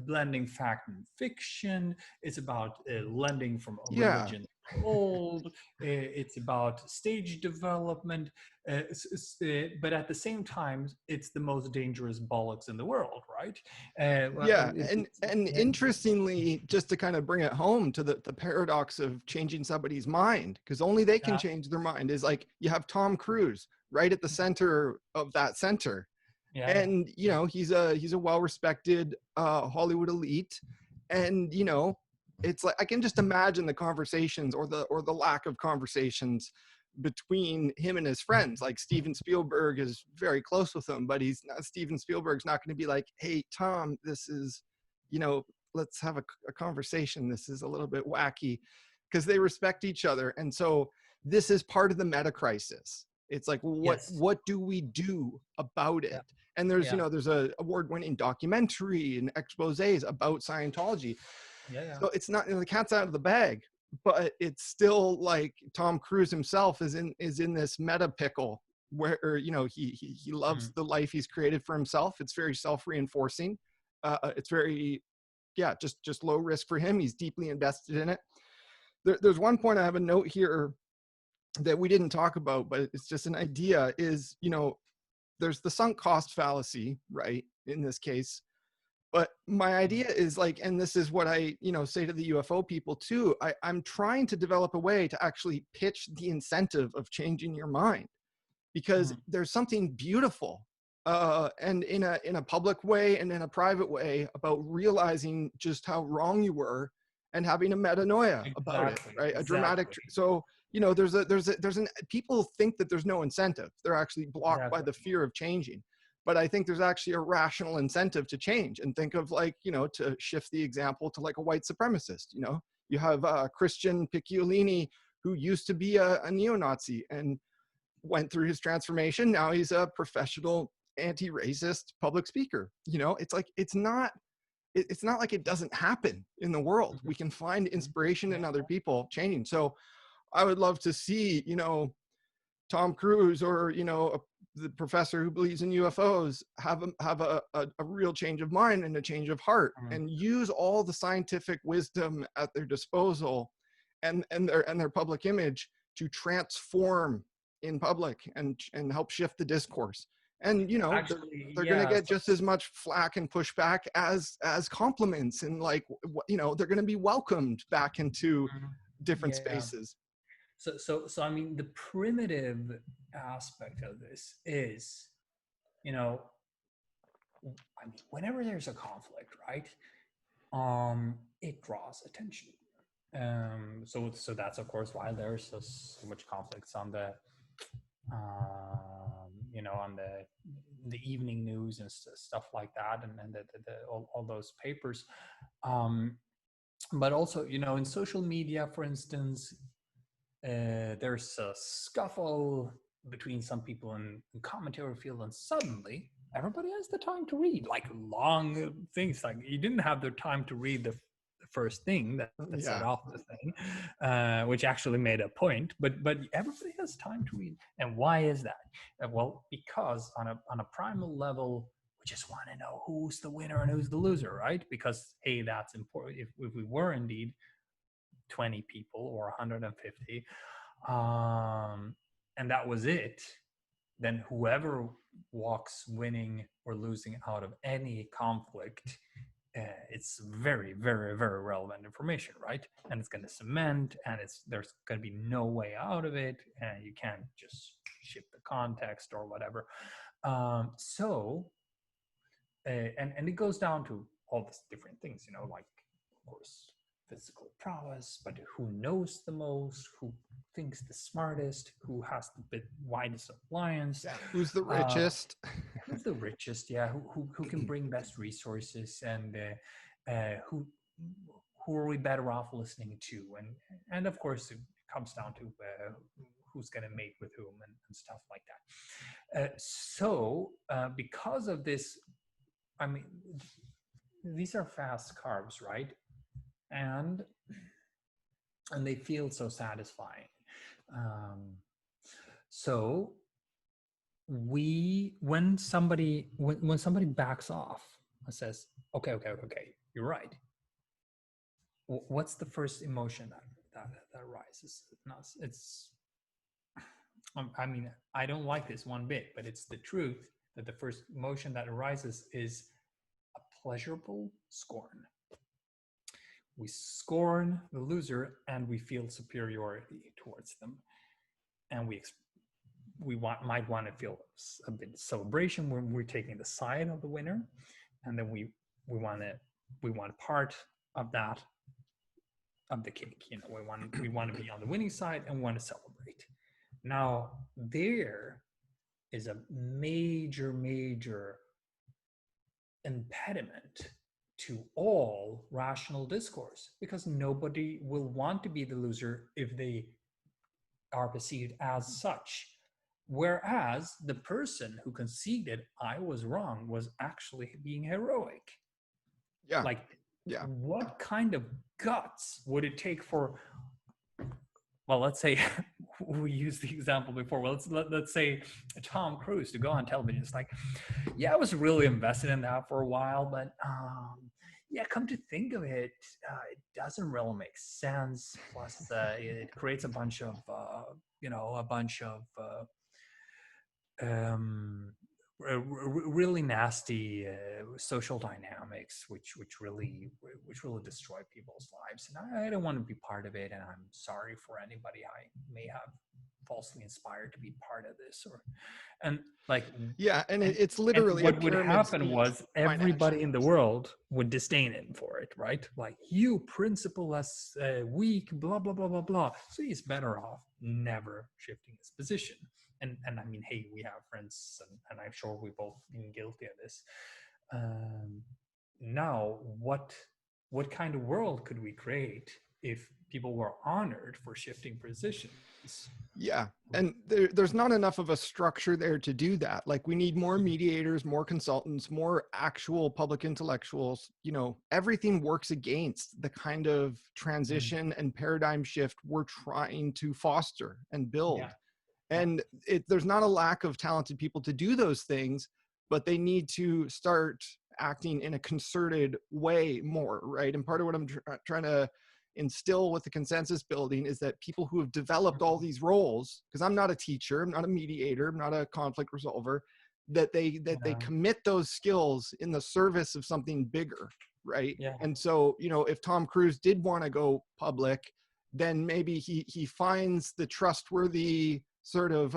blending fact and fiction. It's about lending from yeah, religion to old. It's about stage development. But at the same time, it's the most dangerous bollocks in the world, right? yeah. And Yeah, interestingly, just to kind of bring it home to the paradox of changing somebody's mind, because only they can yeah, change their mind, is like you have Tom Cruise right at the center of that center. yeah, yeah. And you know, he's a well-respected Hollywood elite. And you know, it's like I can just imagine the conversations or the lack of conversations between him and his friends. Like Steven Spielberg is very close with him, but Steven Spielberg's not going to be like, hey Tom, this is, you know, let's have a conversation, this is a little bit wacky, because they respect each other. And so this is part of the meta crisis. It's like, well, Yes. what do we do about Yeah. it? And there's, you Yeah. know, there's a award-winning documentary and exposés about Scientology. Yeah. Yeah. So it's not, you know, the cat's out of the bag, but it's still like Tom Cruise himself is in this meta pickle where, you know, he loves Mm. the life he's created for himself. It's very self-reinforcing. It's very, yeah, just low risk for him. He's deeply invested in it. There's one point I have a note here that we didn't talk about, but it's just an idea is, you know, there's the sunk cost fallacy, right? In this case. But my Mm. idea is like, and this is what I, you know, say to the UFO people too. I'm trying to develop a way to actually pitch the incentive of changing your mind, because Mm. there's something beautiful and in a public way and in a private way about realizing just how wrong you were and having a metanoia about it, Exactly. right? A dramatic Exactly. so you know, there's an people think that there's no incentive, they're actually blocked by Exactly. the fear of changing. But I think there's actually a rational incentive to change. And think of, like, you know, to shift the example to like a white supremacist, you know, you have Christian Picciolini, who used to be a neo-Nazi and went through his transformation. Now he's a professional anti-racist public speaker. You know, it's like it's not like it doesn't happen in the world. Mhm. We can find Mhm. inspiration in Yeah. other people changing. So I would love to see, you know, Tom Cruise or, you know, the professor who believes in UFOs have a real change of mind and a change of heart, Mm. and use all the scientific wisdom at their disposal and their public image to transform in public and help shift the discourse. And you know, Actually, they're going to yeah. get just as much flack and pushback as compliments, and like, you know, they're going to be welcomed back into Mhm. different Yeah. spaces. So I mean, the primitive aspect of this is, you know, I mean, whenever there's a conflict, right? It draws attention. So that's of course why there's so much conflicts on the, you know, on the evening news and stuff like that, and all those papers. But also, you know, in social media, for instance, there's a scuffle between some people in commentary field, and suddenly everybody has the time to read like long things. Like you didn't have the time to read the first thing that set Yeah. off the thing, which actually made a point. But everybody has time to read, and why is that? Well, because on a primal level, we just want to know who's the winner and who's the loser, right? Because hey, that's important. If we were indeed 20 people or 150, and that was it, then whoever walks winning or losing out of any conflict, it's very, very, very relevant information, right? And it's going to cement, and there's going to be no way out of it, and you can't just shift the context or whatever. And it goes down to all these different things, like, of course, physical prowess, but who knows the most, who thinks the smartest, who has the widest alliance, Who's the richest? who's the richest, yeah, who can bring best resources, and who are we better off listening to, and of course it comes down to who's going to mate with whom, and stuff like that. So because of this, I mean, these are fast carbs, right? And they feel so satisfying. So when somebody backs off and says, okay, you're right, what's the first emotion that rises? It's I mean, I don't like this one bit, but it's the truth that the first emotion that arises is a pleasurable scorn. We scorn the loser, and we feel superiority towards them, and we might want to feel a bit of celebration when we're taking the side of the winner, and then we want part of that, of the cake. We want to be on the winning side and want to celebrate. Now there is a major impediment to all rational discourse, because nobody will want to be the loser if they are perceived as such. Whereas the person who conceded I was wrong was actually being heroic. Yeah. Like, yeah. What kind of guts would it take for, well, let's say we used the example before. Well, let's say Tom Cruise to go on television. It's like, yeah, I was really invested in that for a while, but yeah, come to think of it, it doesn't really make sense. Plus, it creates a bunch of really nasty social dynamics, which really destroy people's lives, and I don't want to be part of it. And I'm sorry for anybody I may have falsely inspired to be part of this, and it's literally what would happen was everybody in the world would disdain him for it, right? Like, you principleless, weak, blah blah blah blah blah. So he's better off never shifting his position. And I mean, hey, we have friends, and I'm sure we've both been guilty of this. Now, what kind of world could we create if people were honored for shifting positions? Yeah, and there's not enough of a structure there to do that. Like, we need more mediators, more consultants, more actual public intellectuals. Everything works against the kind of transition and paradigm shift we're trying to foster and build. Yeah. And there's not a lack of talented people to do those things, but they need to start acting in a concerted way more, right? And part of what I'm trying to instill with the consensus building is that people who have developed all these roles, because I'm not a teacher, I'm not a mediator, I'm not a conflict resolver, that they commit those skills in the service of something bigger, right? Yeah. And so, if Tom Cruise did want to go public, then maybe he finds the trustworthy sort of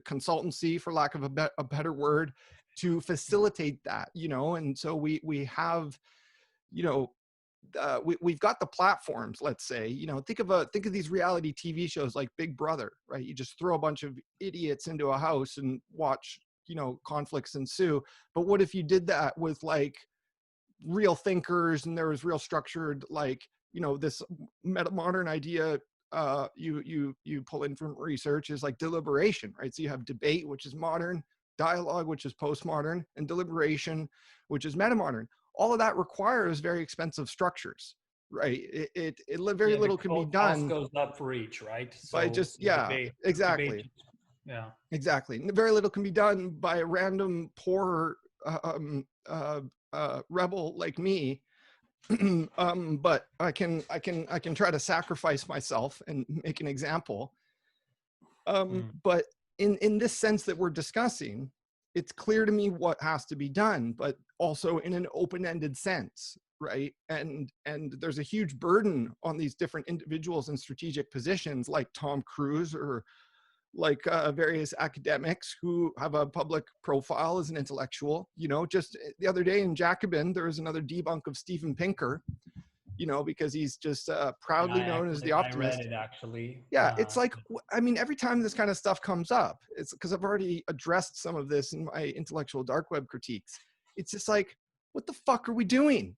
consultancy, for lack of a better word, to facilitate that, and so we have, we've got the platforms, let's say, think of these reality TV shows like Big Brother, right? You just throw a bunch of idiots into a house and watch, conflicts ensue. But what if you did that with like real thinkers, and there was real structured, like, this metamodern idea you pull in from research is like deliberation, right? So you have debate, which is modern, dialogue, which is postmodern, and deliberation, which is metamodern. All of that requires very expensive structures, right? Very Yeah, the little can be cost done goes up for each, right? by So, just, so yeah, debate, exactly. yeah. Exactly. Very little can be done by a random poor rebel like me. But I can try to sacrifice myself and make an example. Mm, But in this sense that we're discussing, it's clear to me what has to be done, but also in an open-ended sense, right? And there's a huge burden on these different individuals in strategic positions like Tom Cruise or like various academics who have a public profile as an intellectual. Just the other day in Jacobin, there was another debunk of Steven Pinker, because he's just yeah, proudly known as the I read optimist. it actually. Yeah, it's like, I mean, every time this kind of stuff comes up, it's because I've already addressed some of this in my intellectual dark web critiques. It's just like, what the fuck are we doing?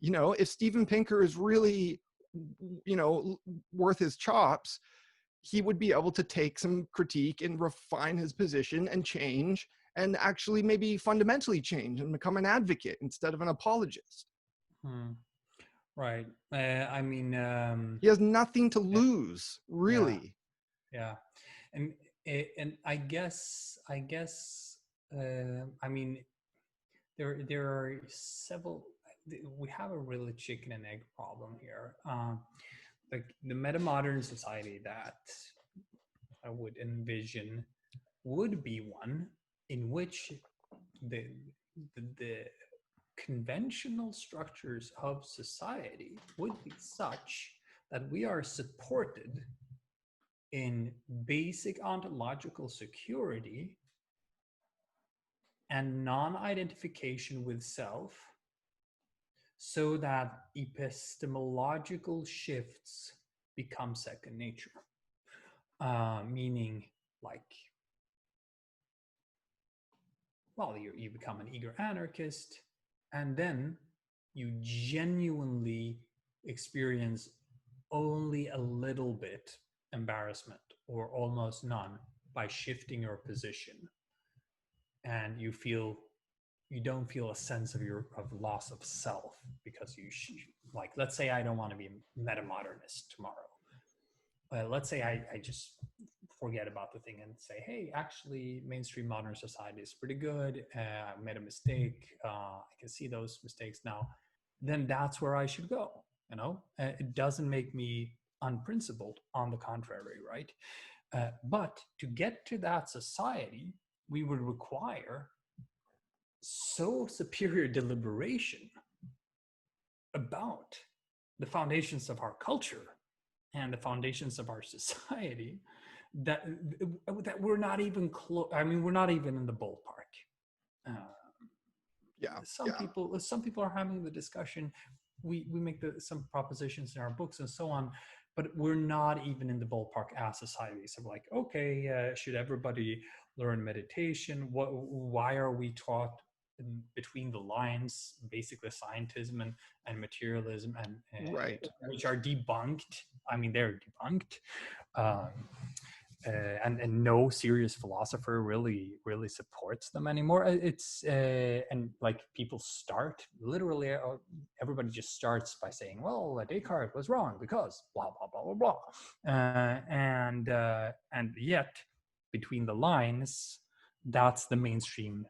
If Steven Pinker is really, worth his chops, he would be able to take some critique and refine his position and change and actually maybe fundamentally change and become an advocate instead of an apologist. Hmm. Right. I mean, He has nothing to yeah, lose, yeah, really. yeah, and and I guess, I mean, there are several. We have a really chicken and egg problem here. Like the metamodern society that I would envision would be one in which the the conventional structures of society would be such that we are supported in basic ontological security and non-identification with self, so that epistemological shifts become second nature. Meaning, like, well, you become an eager anarchist, and then you genuinely experience only a little bit embarrassment or almost none by shifting your position, and you don't feel a sense of loss of self because like, let's say I don't want to be a metamodernist tomorrow. Let's say I just forget about the thing and say, hey, actually, mainstream modern society is pretty good. I made a mistake. I can see those mistakes now. Then that's where I should go. It doesn't make me unprincipled. On the contrary, right? But to get to that society, we would require so superior deliberation about the foundations of our culture and the foundations of our society that we're not even close. I mean, we're not even in the ballpark. Uh, Yeah. some people are having the discussion. We make some propositions in our books and so on, but we're not even in the ballpark as society. So like, okay, should everybody learn meditation? Why are we taught between the lines, basically scientism and materialism, and Right. which are debunked? I mean, they're debunked. Um, and no serious philosopher really supports them anymore. It's and like people start literally, everybody just starts by saying, well, Descartes was wrong because blah blah blah blah blah, and yet between the lines, that's the mainstream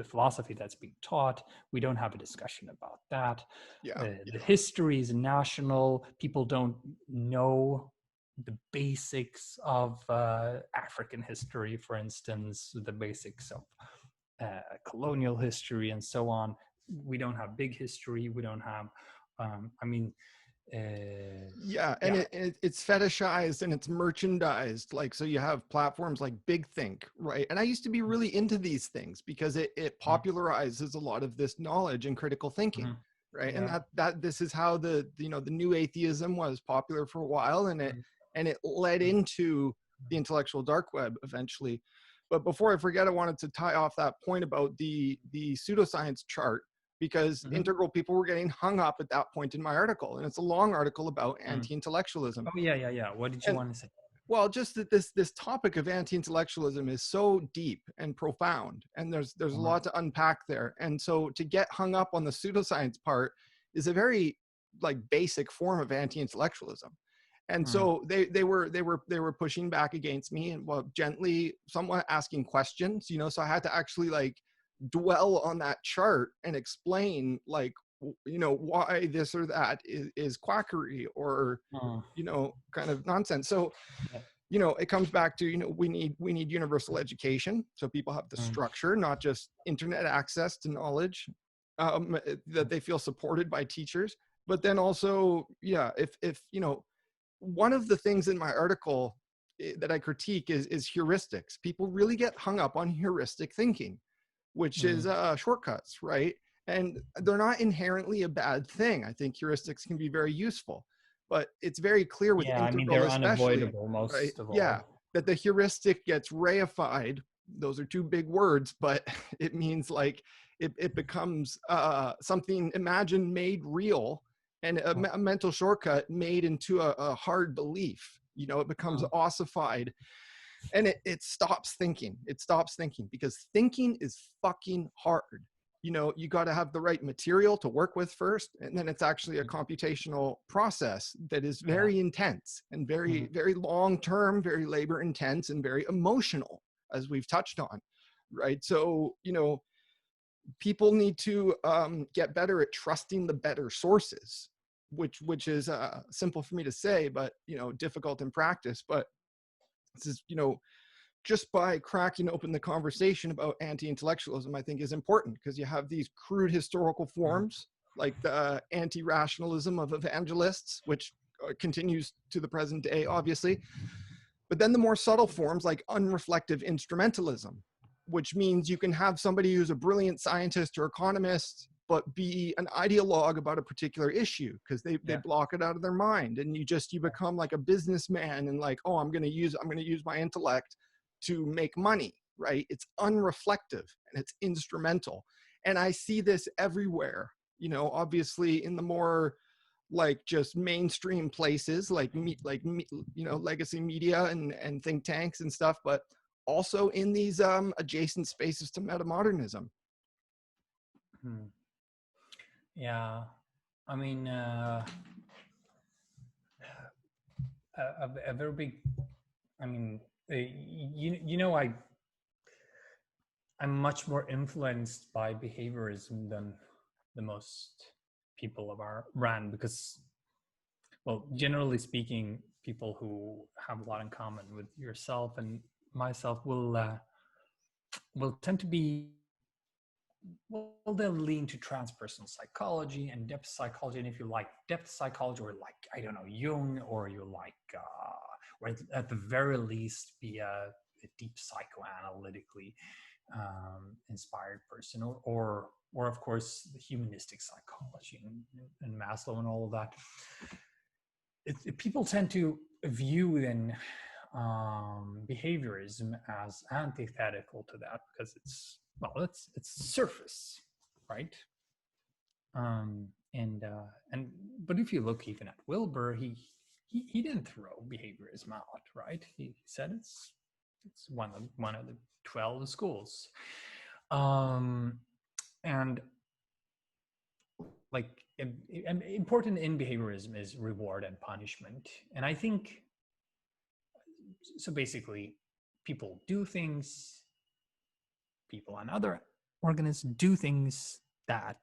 philosophy that's being taught. We don't have a discussion about that. Yeah. The history is national. People don't know the basics of African history, for instance, the basics of colonial history and so on. We don't have big history. We don't have, I mean, Yeah, and yeah. it's fetishized and it's merchandised. Like, so you have platforms like Big Think, right? And I used to be really into these things because it popularizes a lot of this knowledge and critical thinking, right? And Yeah. that this is how the new atheism was popular for a while, and it led into the intellectual dark web eventually. But before I forget, I wanted to tie off that point about the pseudoscience chart. because integral people were getting hung up at that point in my article. And it's a long article about anti-intellectualism. Oh, yeah. What did you want to say? Well, just that this topic of anti-intellectualism is so deep and profound, and there's a lot to unpack there. And so to get hung up on the pseudoscience part is a very like basic form of anti-intellectualism. And so they were pushing back against me, and well, gently, somewhat asking questions, you know. So I had to actually like dwell on that chart and explain, like, you know, why this or that is quackery or you know, kind of nonsense. So you know, it comes back to, you know, we need universal education, so people have the structure, not just internet access to knowledge, that they feel supported by teachers. But then also, yeah, if you know, one of the things in my article that I critique is heuristics. People really get hung up on heuristic thinking, which is shortcuts, right? And they're not inherently a bad thing. I think heuristics can be very useful, but it's very clear with I mean, integral, they're especially, unavoidable most right? of all. Yeah, that the heuristic gets reified. Those are two big words, but it means like it becomes something imagined made real, and a mental shortcut made into a hard belief. You know, it becomes ossified, and it stops thinking. It stops thinking because thinking is fucking hard. You know, you got to have the right material to work with first, and then it's actually a computational process that is very intense and very, very long term, very labor intense, and very emotional, as we've touched on, right? So, you know, people need to get better at trusting the better sources, which is simple for me to say, but, you know, difficult in practice. But this is, you know, just by cracking open the conversation about anti-intellectualism, I think is important, because you have these crude historical forms like the anti-rationalism of evangelists, which continues to the present day, obviously. But then the more subtle forms like unreflective instrumentalism, which means you can have somebody who's a brilliant scientist or economist, but be an ideologue about a particular issue because they block it out of their mind. And you become like a businessman and like, oh, I'm going to use my intellect to make money, right? It's unreflective and it's instrumental. And I see this everywhere, you know, obviously in the more like just mainstream places like you know, legacy media and think tanks and stuff, but also in these adjacent spaces to metamodernism. Yeah, I mean, a very big, I mean, you know, I'm much more influenced by behaviorism than the most people of our brand, because, well, generally speaking, people who have a lot in common with yourself and myself will tend to be, well, they'll lean to transpersonal psychology and depth psychology. And if you like depth psychology, or like, I don't know, Jung, or you like, or at the very least be a deep psychoanalytically inspired person, or of course the humanistic psychology and Maslow and all of that. People tend to view then behaviorism as antithetical to that, because it's surface, right? But if you look even at Wilbur, he didn't throw behaviorism out, right? He said it's one of the 12 schools, and like important in behaviorism is reward and punishment. And I think so. Basically, people do things. People and other organisms do things that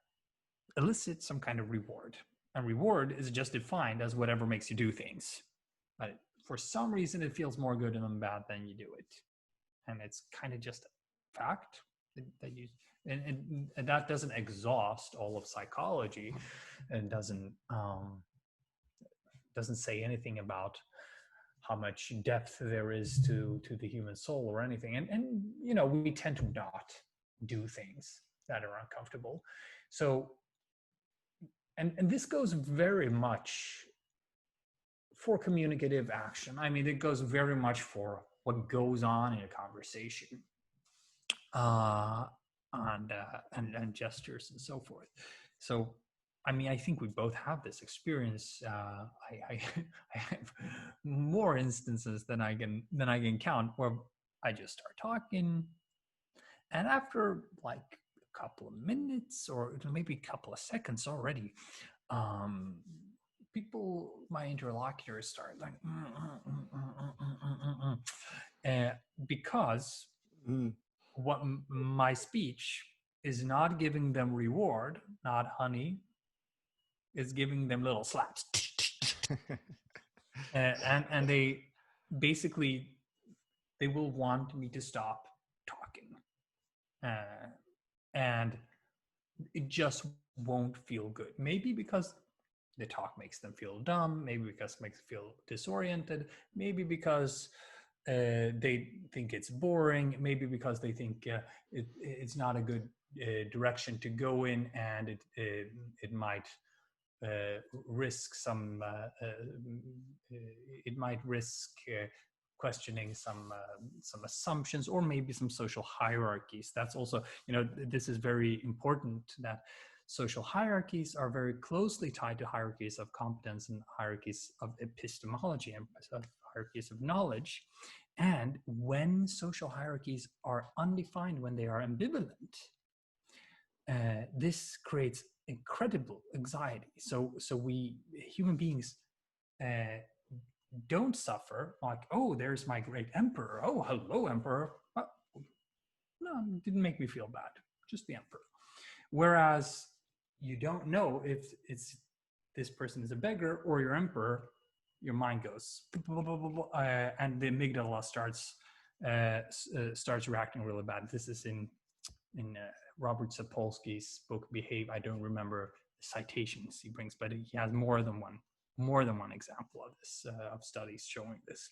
elicit some kind of reward. And reward is just defined as whatever makes you do things. But for some reason, it feels more good than bad than you do it. And it's kind of just a fact that you, and that doesn't exhaust all of psychology, and doesn't say anything about how much depth there is to the human soul or anything. And you know, we tend to not do things that are uncomfortable. So, and this goes very much for communicative action. I mean, it goes very much for what goes on in a conversation. and gestures and so forth. So, I mean, I think we both have this experience. I have more instances than I can count where I just start talking, and after like a couple of minutes or maybe a couple of seconds already, um, my interlocutors start like, because Mm. what my speech is not giving them reward, not honey, is giving them little slaps. And they basically, they will want me to stop talking. And it just won't feel good. Maybe because the talk makes them feel dumb, maybe because it makes them feel disoriented, maybe because they think it's boring, maybe because they think it's not a good direction to go in, and it might risk some it might risk questioning some assumptions, or maybe some social hierarchies. That's also, this is very important, that social hierarchies are very closely tied to hierarchies of competence and hierarchies of epistemology and hierarchies of knowledge. And when social hierarchies are undefined, when they are ambivalent, this creates incredible anxiety. So we human beings don't suffer like, oh, there's my great emperor. Oh, hello, emperor. Oh, no, it didn't make me feel bad. Just the emperor. Whereas you don't know if it's this person is a beggar or your emperor. Your mind goes, and the amygdala starts reacting really bad. This is in Robert Sapolsky's book Behave. I don't remember the citations he brings, but he has more than one example of this, of studies showing this.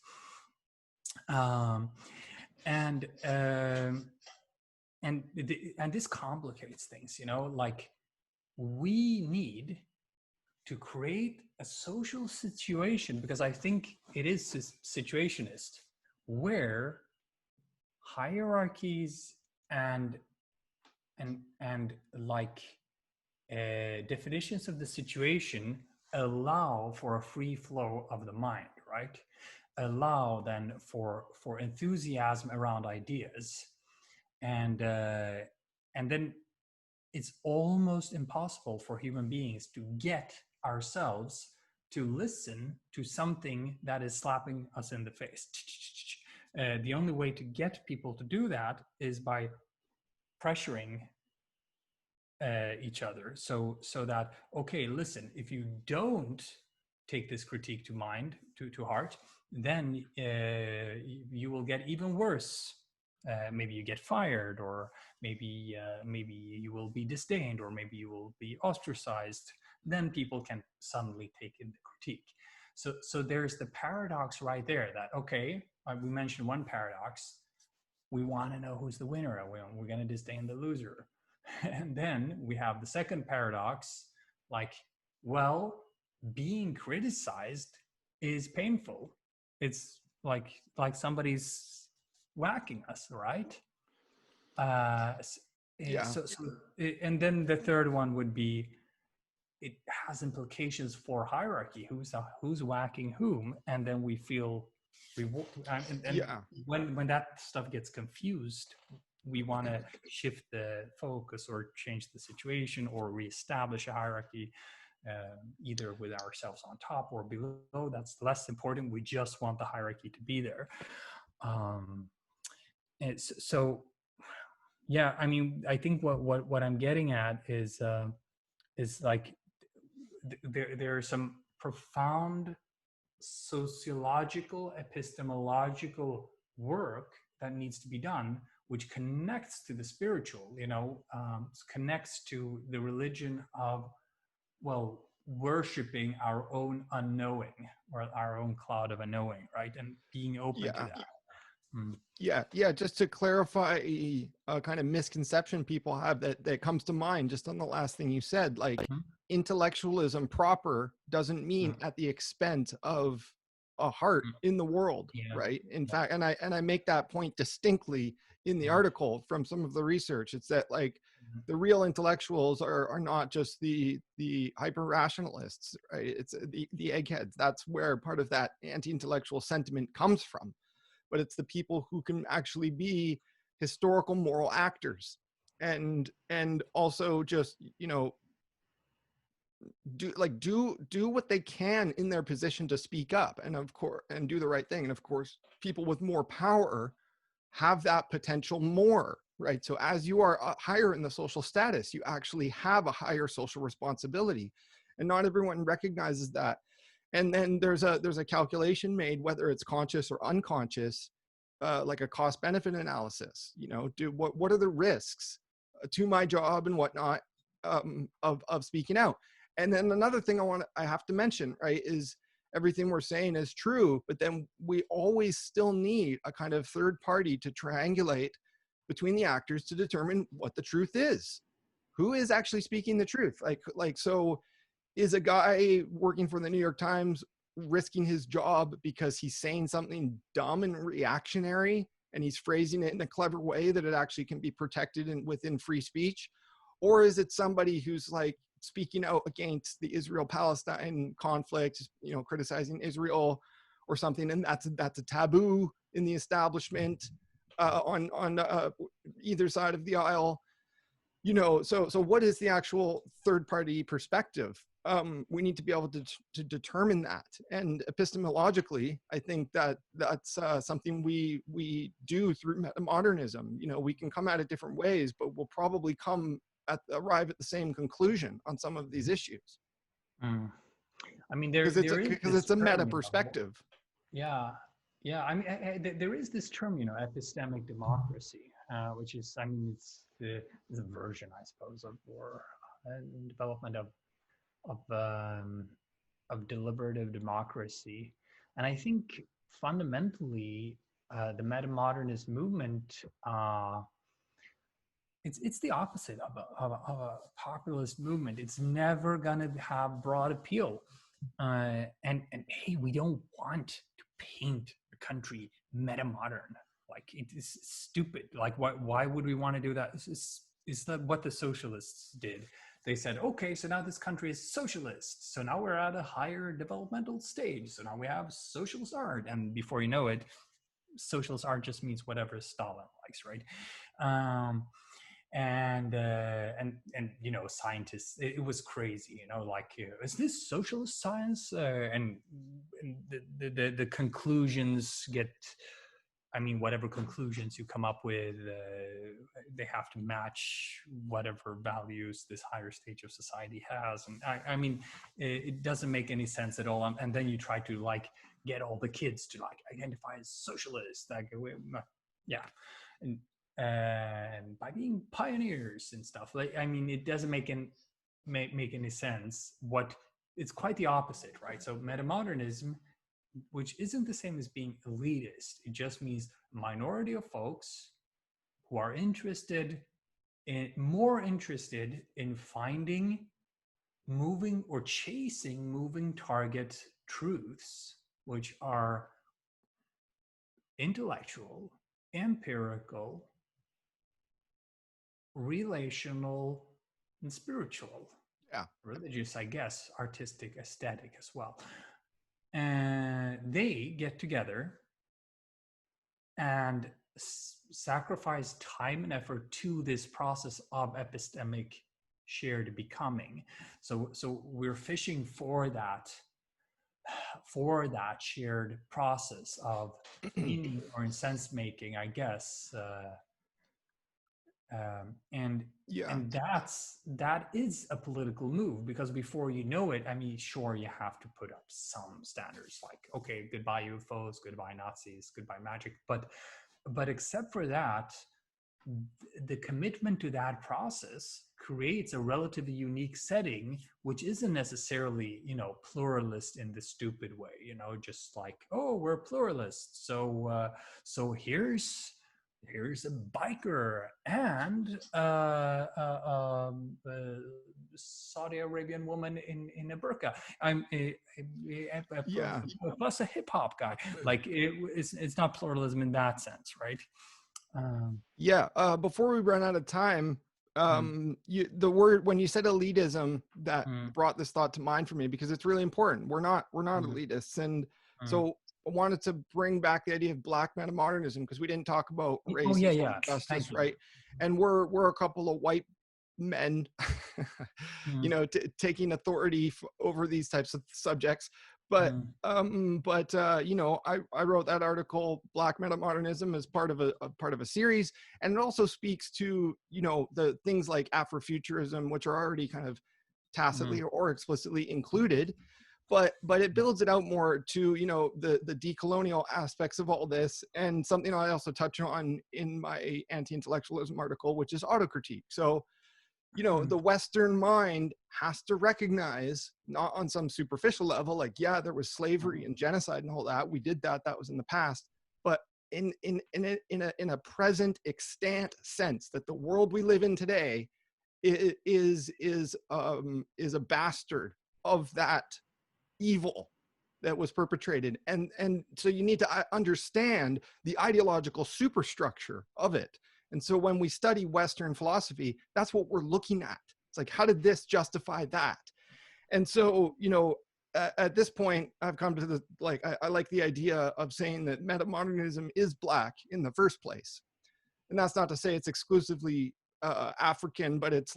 And this complicates things, like we need to create a social situation, because I think it is situationist, where hierarchies and like definitions of the situation allow for a free flow of the mind, right? Allow then for enthusiasm around ideas, and then it's almost impossible for human beings to get ourselves to listen to something that is slapping us in the face. The only way to get people to do that is by pressuring each other, so that, okay, listen, if you don't take this critique to heart, then you will get even worse. Maybe you get fired, or maybe you will be disdained, or maybe you will be ostracized. Then people can suddenly take in the critique. So there's the paradox right there, that, okay, we mentioned one paradox. We want to know who's the winner, and we're going to disdain the loser. And then we have the second paradox, like, well, being criticized is painful. It's like somebody's whacking us, right? Yeah. And then the third one would be, it has implications for hierarchy. Who's whacking whom? And then we feel when that stuff gets confused, we want to shift the focus or change the situation or reestablish a hierarchy, either with ourselves on top or below. That's less important. We just want the hierarchy to be there. So yeah, I mean, I think what I'm getting at is like there are some profound sociological, epistemological work that needs to be done, which connects to the spiritual, connects to the religion of, well, worshiping our own unknowing, or our own cloud of unknowing, right? And being open to that. Yeah. Just to clarify a kind of misconception people have that comes to mind just on the last thing you said, like intellectualism proper doesn't mean at the expense of a heart in the world, Yeah. right? In Yeah. fact, and I make that point distinctly in the Yeah. article from some of the research. It's that like Mhm. the real intellectuals are not just the hyper rationalists, right? It's the eggheads. That's where part of that anti-intellectual sentiment comes from. But it's the people who can actually be historical moral actors, and also just, you know, do what they can in their position to speak up, and of course, and do the right thing. And of course, people with more power have that potential more, right? So as you are higher in the social status, you actually have a higher social responsibility, and not everyone recognizes that. And then there's a calculation made, whether it's conscious or unconscious, like a cost benefit analysis. You know, what are the risks to my job and whatnot, of speaking out. And then another thing I have to mention, right, is everything we're saying is true, but then we always still need a kind of third party to triangulate between the actors to determine what the truth is. Who is actually speaking the truth? So is a guy working for the New York Times risking his job because he's saying something dumb and reactionary, and he's phrasing it in a clever way that it actually can be protected and within free speech? Or is it somebody who's like speaking out against the Israel-Palestine conflict, you know, criticizing Israel or something, and that's a taboo in the establishment, on either side of the aisle? You know, so what is the actual third party perspective? We need to be able to determine that. And epistemologically, I think that's something we do through metamodernism. You know, we can come at it different ways, but we'll probably arrive at the same conclusion on some of these issues, Mm. I mean, because there is it's this a meta term, you know. perspective. Yeah, yeah. I mean, there is this term, you know, epistemic democracy, which is, I mean, it's a version, I suppose, of or development of um, of deliberative democracy. And I think fundamentally, the metamodernist movement, it's the opposite of a populist movement. It's never going to have broad appeal. And hey, we don't want to paint the country metamodern. Like, it is stupid. Like, why would we want to do that? Is that what the socialists did? They said, okay, so now this country is socialist. So now we're at a higher developmental stage. So now we have socialist art. And before you know it, socialist art just means whatever Stalin likes, right? Um, and you know, scientists, it was crazy, you know, like, is this socialist science? And the conclusions get, I mean, whatever conclusions you come up with, they have to match whatever values this higher stage of society has. And I mean, it doesn't make any sense at all. And then you try to like get all the kids to like identify as socialist, like, yeah. And by being pioneers and stuff, like, I mean, it doesn't make any sense. It's quite the opposite, right? So metamodernism, which isn't the same as being elitist, it just means a minority of folks who are more interested in finding moving or chasing moving target truths, which are intellectual, empirical, relational, and spiritual. Yeah. Religious, I guess, artistic, aesthetic as well. And they get together and sacrifice time and effort to this process of epistemic shared becoming. So we're fishing for that shared process of meaning or in sense making, I guess. And Yeah. that is a political move, because before you know it, I mean, sure, you have to put up some standards, like, okay, goodbye UFOs, goodbye Nazis, goodbye magic, but except for that, the commitment to that process creates a relatively unique setting, which isn't necessarily, you know, pluralist in the stupid way, you know, just like, oh, we're pluralists, so here's here's a biker and Saudi Arabian woman in a burqa. I'm Yeah. plus a hip hop guy. Like it's not pluralism in that sense, right? Yeah. Before we run out of time, Mm, the word, when you said elitism, that mm, brought this thought to mind for me, because it's really important. We're not mm, elitists. And mm. so I wanted to bring back the idea of Black metamodernism, because we didn't talk about Oh race yeah, and yeah. social Thank justice, you. right? And we're a couple of white men, Mm, taking authority over these types of subjects. But mm, I wrote that article, Black Metamodernism, as part of a series, and it also speaks to the things like Afrofuturism, which are already kind of mm, tacitly or explicitly included, but it builds it out more to the decolonial aspects of all this, and something I also touch on in my anti-intellectualism article, which is autocritique. So mm, the Western mind has to recognize, not on some superficial level, like, yeah, there was slavery mm, and genocide and all that. We did that. That was in the past. But in a present extant sense, that the world we live in today is a bastard of that evil that was perpetrated. And so you need to understand the ideological superstructure of it. And so when we study Western philosophy, that's what we're looking at. It's like, how did this justify that? And so at this point, I've come to the, like, I like the idea of saying that metamodernism is Black in the first place. And that's not to say it's exclusively African, but it's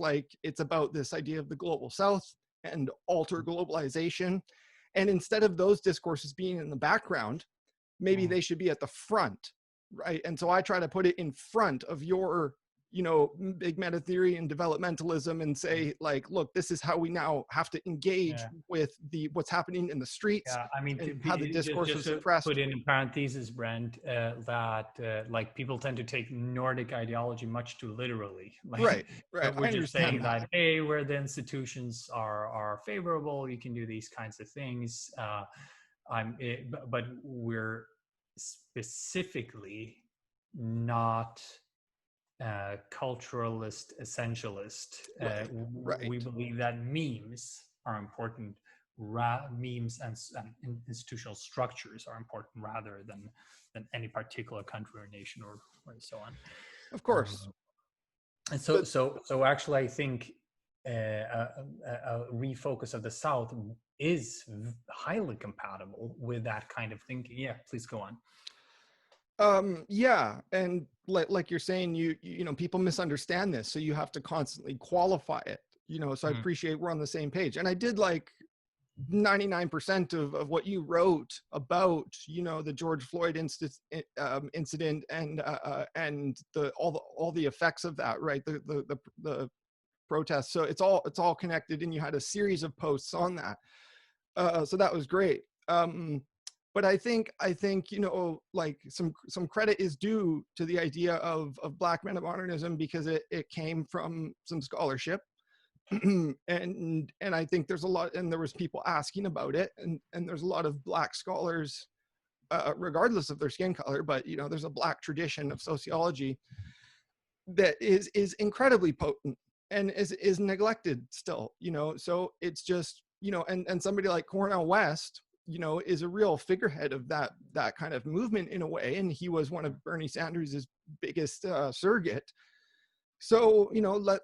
about this idea of the global South and alter globalization. And instead of those discourses being in the background, maybe mm. they should be at the front, right? And so I try to put it in front of your big meta theory and developmentalism, and say, like, look, this is how we now have to engage Yeah. with what's happening in the streets Yeah, I mean, and how the discourse just was to suppressed. put in parentheses, Brent, that like people tend to take Nordic ideology much too literally. Like Right, we're I just understand saying that. that, hey, where the institutions are favorable, you can do these kinds of things. But we're specifically not culturalist essentialist. We Right. believe that memes are important. Memes and institutional structures are important rather than any particular country or nation or so on. Of Um, course. and But so actually, I think a refocus of the South is highly compatible with that kind of thinking. Yeah, please go on. yeah, and like you're saying, people misunderstand this, so you have to constantly qualify it. So I Mm, appreciate we're on the same page. And I did like 99% of what you wrote about the George Floyd incident, and all the effects of that, right? The protests. So it's all connected, and you had a series of posts on that. So that was great. But I think like some credit is due to the idea of Black metamodernism, because it came from some scholarship. and I think there's a lot, and there was people asking about it, and there's a lot of Black scholars, regardless of their skin color, but there's a Black tradition of sociology that is incredibly potent and is neglected still. So it's just, and somebody like Cornel West is a real figurehead of that kind of movement in a way, and he was one of Bernie Sanders's biggest surrogate. So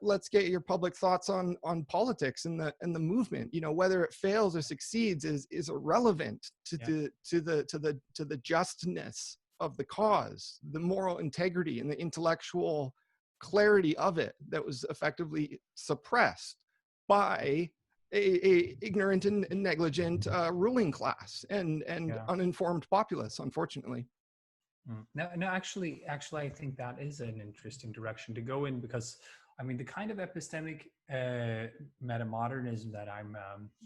let's get your public thoughts on politics and the movement. Whether it fails or succeeds is irrelevant to yeah. the justness of the cause, the moral integrity and the intellectual clarity of it, that was effectively suppressed by a ignorant and negligent ruling class and Yeah. uninformed populace, unfortunately. No, no, actually, I think that is an interesting direction to go in, because I mean, the kind of epistemic metamodernism that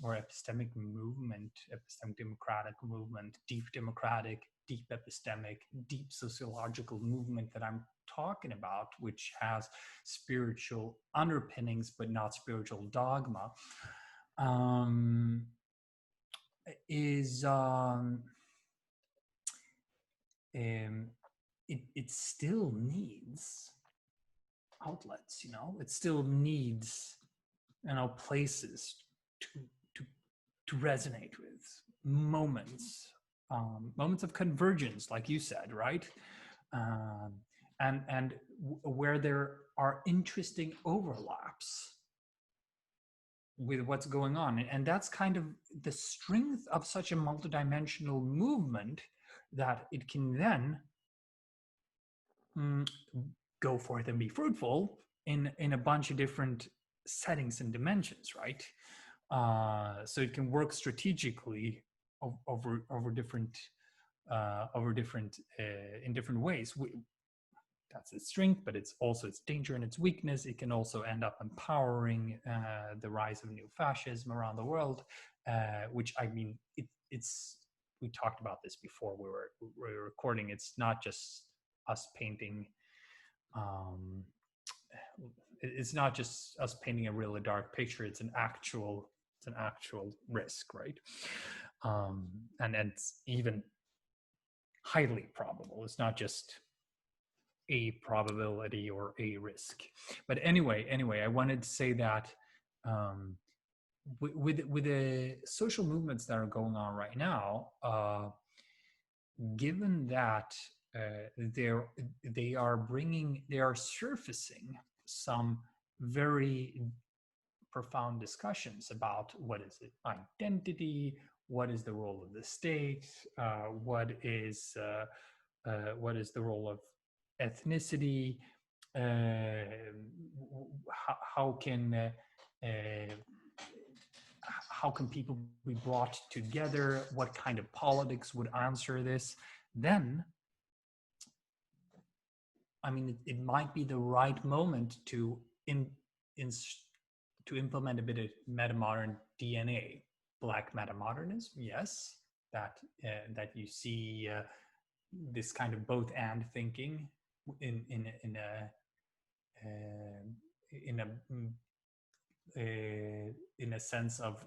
or epistemic movement, epistemic democratic movement, deep democratic, deep epistemic, deep sociological movement that I'm talking about, which has spiritual underpinnings but not spiritual dogma, um, is um, it still needs outlets, it still needs, places to to to resonate with, moments of convergence, like you said, right? um, and where there are interesting overlaps with what's going on. And that's kind of the strength of such a multidimensional movement, that it can then go forth and be fruitful in a bunch of different settings and dimensions, right? So it can work strategically over different in different ways. That's its strength, but it's also its danger and its weakness. It can also end up empowering the rise of new fascism around the world, which, I mean, it's, we talked about this before we were recording. It's not just us painting. It's not just us painting a really dark picture. It's an actual risk, right? And it's even highly probable. It's not just a probability or a risk. But anyway, I wanted to say that with the social movements that are going on right now, given that they are surfacing some very profound discussions about what is identity, what is the role of the state, what is the role of ethnicity, how can people be brought together, what kind of politics would answer this, then I mean, it might be the right moment to implement a bit of metamodern DNA. Black metamodernism, yes, that you see this kind of both and thinking in a sense of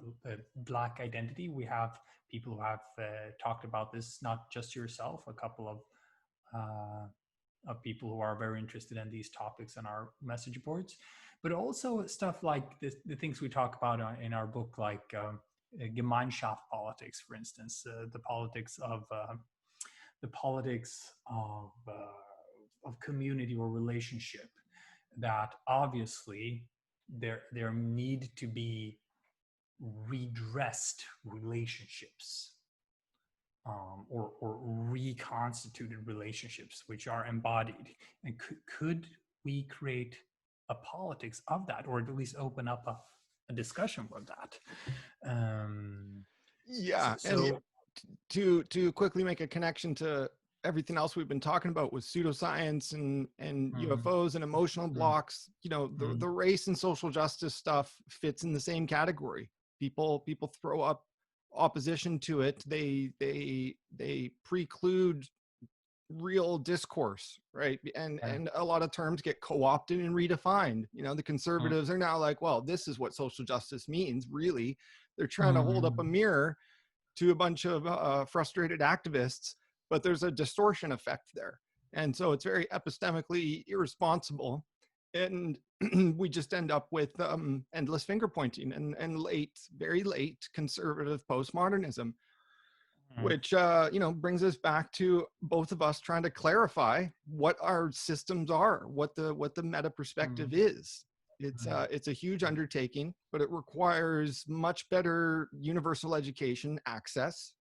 Black identity. We have people who have talked about this, not just yourself, a couple of people who are very interested in these topics on our message boards, but also stuff like the things we talk about in our book, like Gemeinschaft politics, for instance, the politics of community or relationship, that obviously there need to be redressed relationships, or reconstituted relationships which are embodied. And could we create a politics of that, or at least open up a discussion with that? And to quickly make a connection to everything else we've been talking about with pseudoscience and UFOs and emotional blocks, the race and social justice stuff fits in the same category. People throw up opposition to it. They preclude real discourse, right? And a lot of terms get co-opted and redefined. The conservatives are now like, well, this is what social justice means. Really, they're trying to hold up a mirror to a bunch of frustrated activists, but there's a distortion effect there. And so it's very epistemically irresponsible. And we just end up with endless finger pointing and very late conservative postmodernism, which brings us back to both of us trying to clarify what our systems are, what the meta perspective is. It's a huge undertaking, but it requires much better universal education access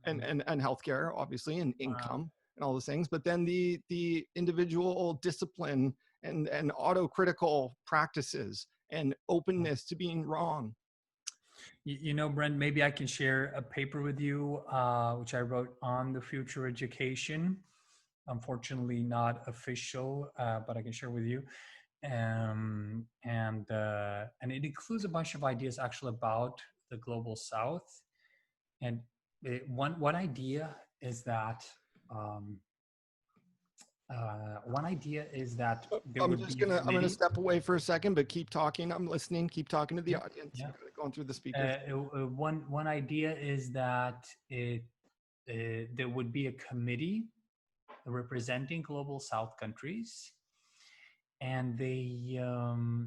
and healthcare, obviously, and income and all those things. But then the individual discipline and autocritical practices and openness to being wrong. Brent, maybe I can share a paper with you, which I wrote on the future education. Unfortunately, not official, but I can share with you. And it includes a bunch of ideas actually about the global South. And one idea is that I'm gonna step away for a second, but keep talking. I'm listening. Keep talking to the audience. Yeah. Going through the speakers. One idea is that there would be a committee representing global South countries, and there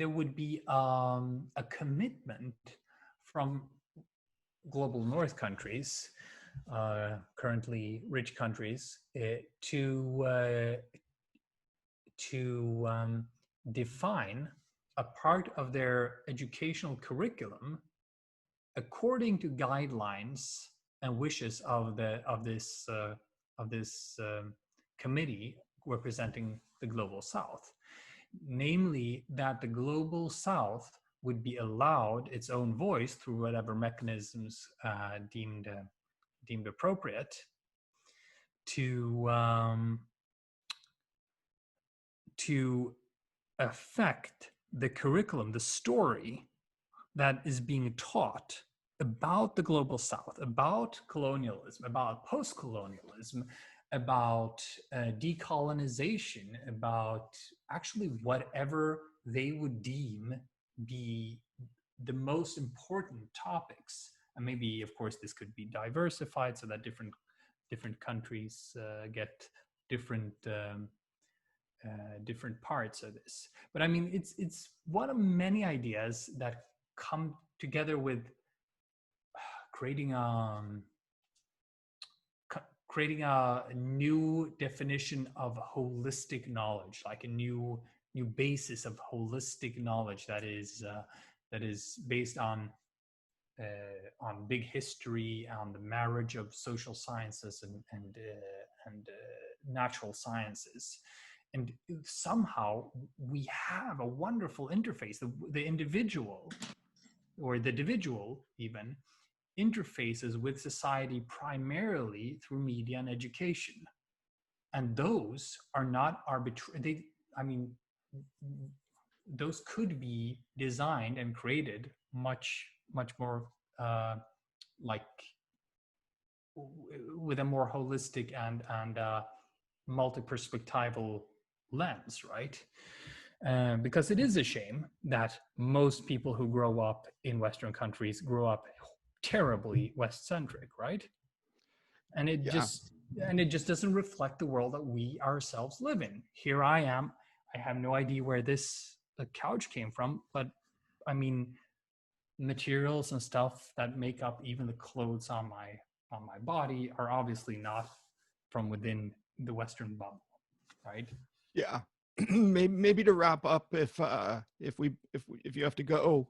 would be a commitment from global North countries, currently rich countries, to define a part of their educational curriculum according to guidelines and wishes of this committee representing the global South, namely that the global South would be allowed its own voice through whatever mechanisms deemed appropriate to affect the curriculum, the story that is being taught about the global South, about colonialism, about post-colonialism, about decolonization, about actually whatever they would deem be the most important topics. And maybe, of course, this could be diversified so that different countries get different parts of this. But I mean, it's one of many ideas that come together with creating a new definition of holistic knowledge, like a new basis of holistic knowledge that is based on big history, on the marriage of social sciences and natural sciences. And somehow we have a wonderful interface. The individual, or the individual even, interfaces with society primarily through media and education. And those are not arbitrary. Those could be designed and created much more with a more holistic and multi-perspectival lens, right? Because it is a shame that most people who grow up in Western countries grow up terribly West-centric, right? And it just doesn't reflect the world that we ourselves live in. Here I am. I have no idea where this couch came from, but I mean, materials and stuff that make up even the clothes on my body are obviously not from within the Western bubble, right? Yeah. Maybe to wrap up, if you have to go,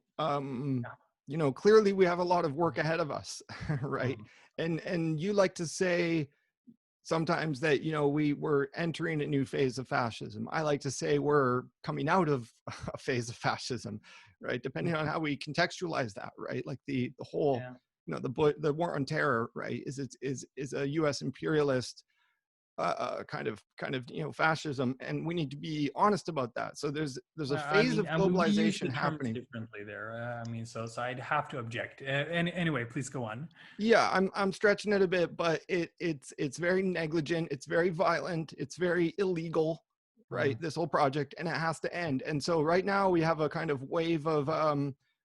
you know, clearly we have a lot of work ahead of us, right? And you like to say sometimes that, you know, we're entering a new phase of fascism. I like to say we're coming out of a phase of fascism, right? Depending on how we contextualize that, right? Like the whole, you know, the war on terror, right? Is a U.S. imperialist kind of you know, fascism, and we need to be honest about that. So there's a phase of globalization we use the terms happening differently there. So I'd have to object. Anyway, please go on. Yeah, I'm stretching it a bit, but it's very negligent, it's very violent, it's very illegal, right? This whole project, and it has to end. And so right now we have a kind of wave of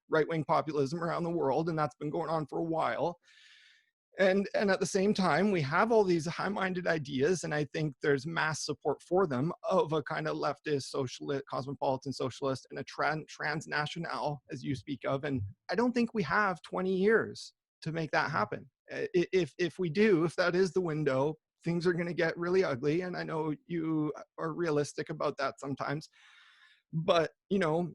right-wing populism around the world, and that's been going on for a while. And at the same time, we have all these high-minded ideas, and I think there's mass support for them, of a kind of leftist, socialist, cosmopolitan socialist, and a transnational, as you speak of. And I don't think we have 20 years to make that happen. If we do, if that is the window, things are going to get really ugly. And I know you are realistic about that sometimes. But, you know,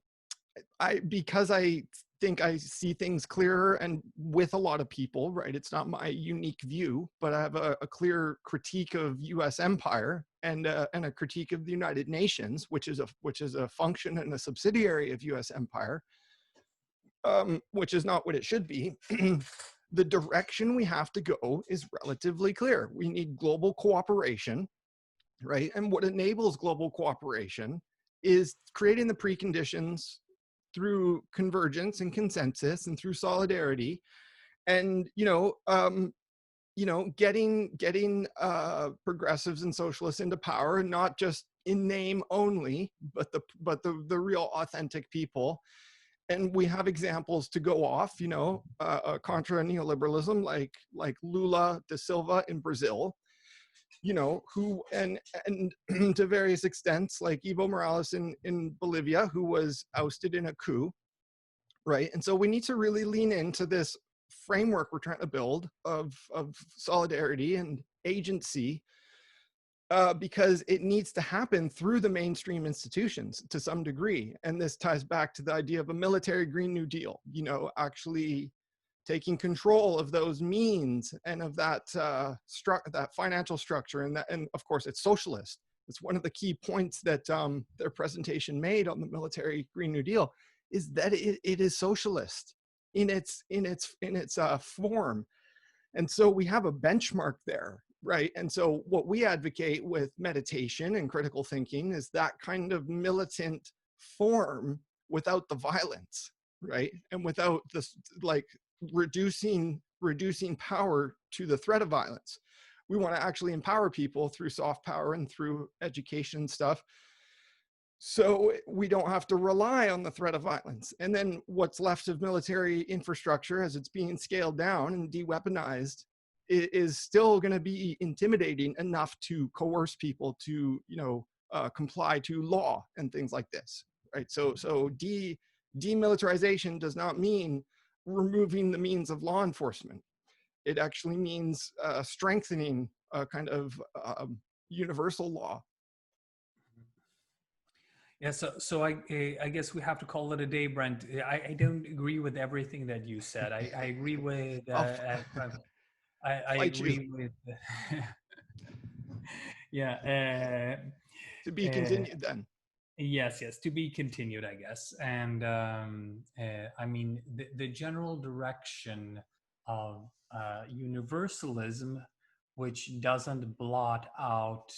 because I think I see things clearer and with a lot of people, right? It's not my unique view, but I have a clear critique of U.S. empire and a critique of the United Nations, which is a function and a subsidiary of U.S. empire, which is not what it should be. The direction we have to go is relatively clear. We need global cooperation, right? And what enables global cooperation is creating the preconditions through convergence and consensus and through solidarity, and getting progressives and socialists into power, not just in name only, but the real authentic people. and we have examples to go off, contra neoliberalism, like Lula da Silva in Brazil, who and to various extents, like Evo Morales in Bolivia, who was ousted in a coup, right? And so we need to really lean into this framework we're trying to build of solidarity and agency, because it needs to happen through the mainstream institutions to some degree. And this ties back to the idea of a military Green New Deal, actually taking control of those means and of that that financial structure, and of course it's socialist. It's one of the key points that their presentation made on the military Green New Deal, is that it is socialist in its form. And so we have a benchmark there, right? And so what we advocate with meditation and critical thinking is that kind of militant form without the violence, right? And without this, like, reducing power to the threat of violence. We want to actually empower people through soft power and through education stuff, so we don't have to rely on the threat of violence. And then what's left of military infrastructure, as it's being scaled down and de-weaponized, is still going to be intimidating enough to coerce people to, comply to law and things like this, right? So demilitarization does not mean removing the means of law enforcement. It actually means strengthening a kind of universal law. Yeah, so I guess we have to call it a day, Brent. I don't agree with everything that you said. I agree with I agree with yeah. To be continued then. Yes, to be continued, I guess. And I mean, the general direction of universalism, which doesn't blot out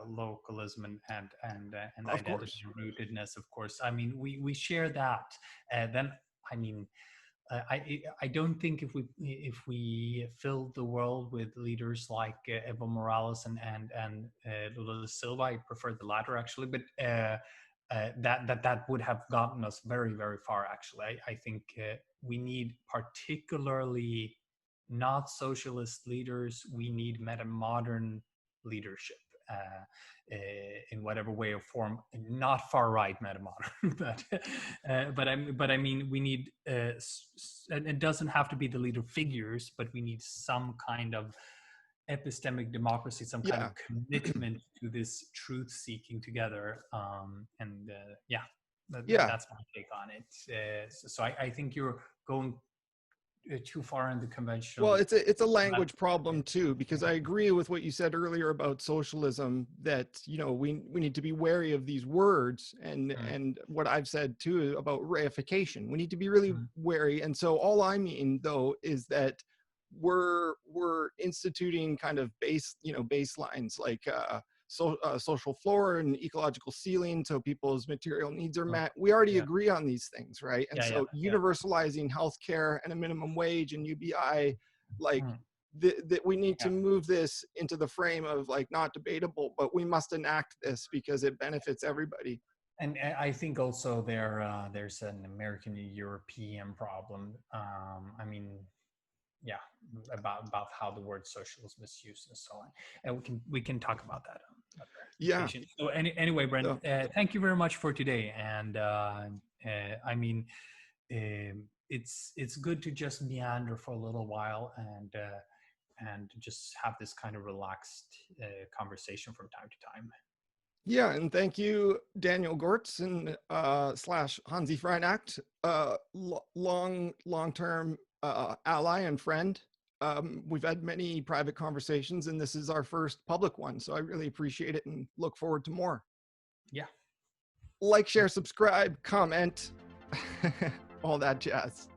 localism and identity rootedness, of course. I mean, we share that. Then, I mean, I don't think if we fill the world with leaders like Evo Morales and Lula da Silva, I prefer the latter actually, but that would have gotten us very, very far. Actually, I think we need particularly not socialist leaders. We need meta-modern leadership. In whatever way or form, not far right meta-modern, but I mean, we need it doesn't have to be the leader figures, but we need some kind of epistemic democracy, some kind of commitment to this truth seeking together. That's my take on it. So I think you're going too far in the conventional. Well, it's a language problem too, because I agree with what you said earlier about socialism, that we need to be wary of these words, and what I've said too about reification. We need to be really wary. And so all I mean though is that we're instituting kind of baselines, like social floor and ecological ceiling, so people's material needs are met. We already agree on these things, right? And universalizing healthcare and a minimum wage and UBI, like that we need to move this into the frame of like not debatable, but we must enact this because it benefits everybody. And I think also there's an American European problem. I mean, about how the word socialism is used and so on, and we can talk about that. So anyway, Brent, thank you very much for today. And I mean, it's good to just meander for a little while and just have this kind of relaxed conversation from time to time. Yeah, and thank you, Daniel Gortz and slash Hanzi Freinacht, long-term ally and friend. We've had many private conversations, and this is our first public one, so I really appreciate it and look forward to more. Yeah. Like, share, subscribe, comment, all that jazz.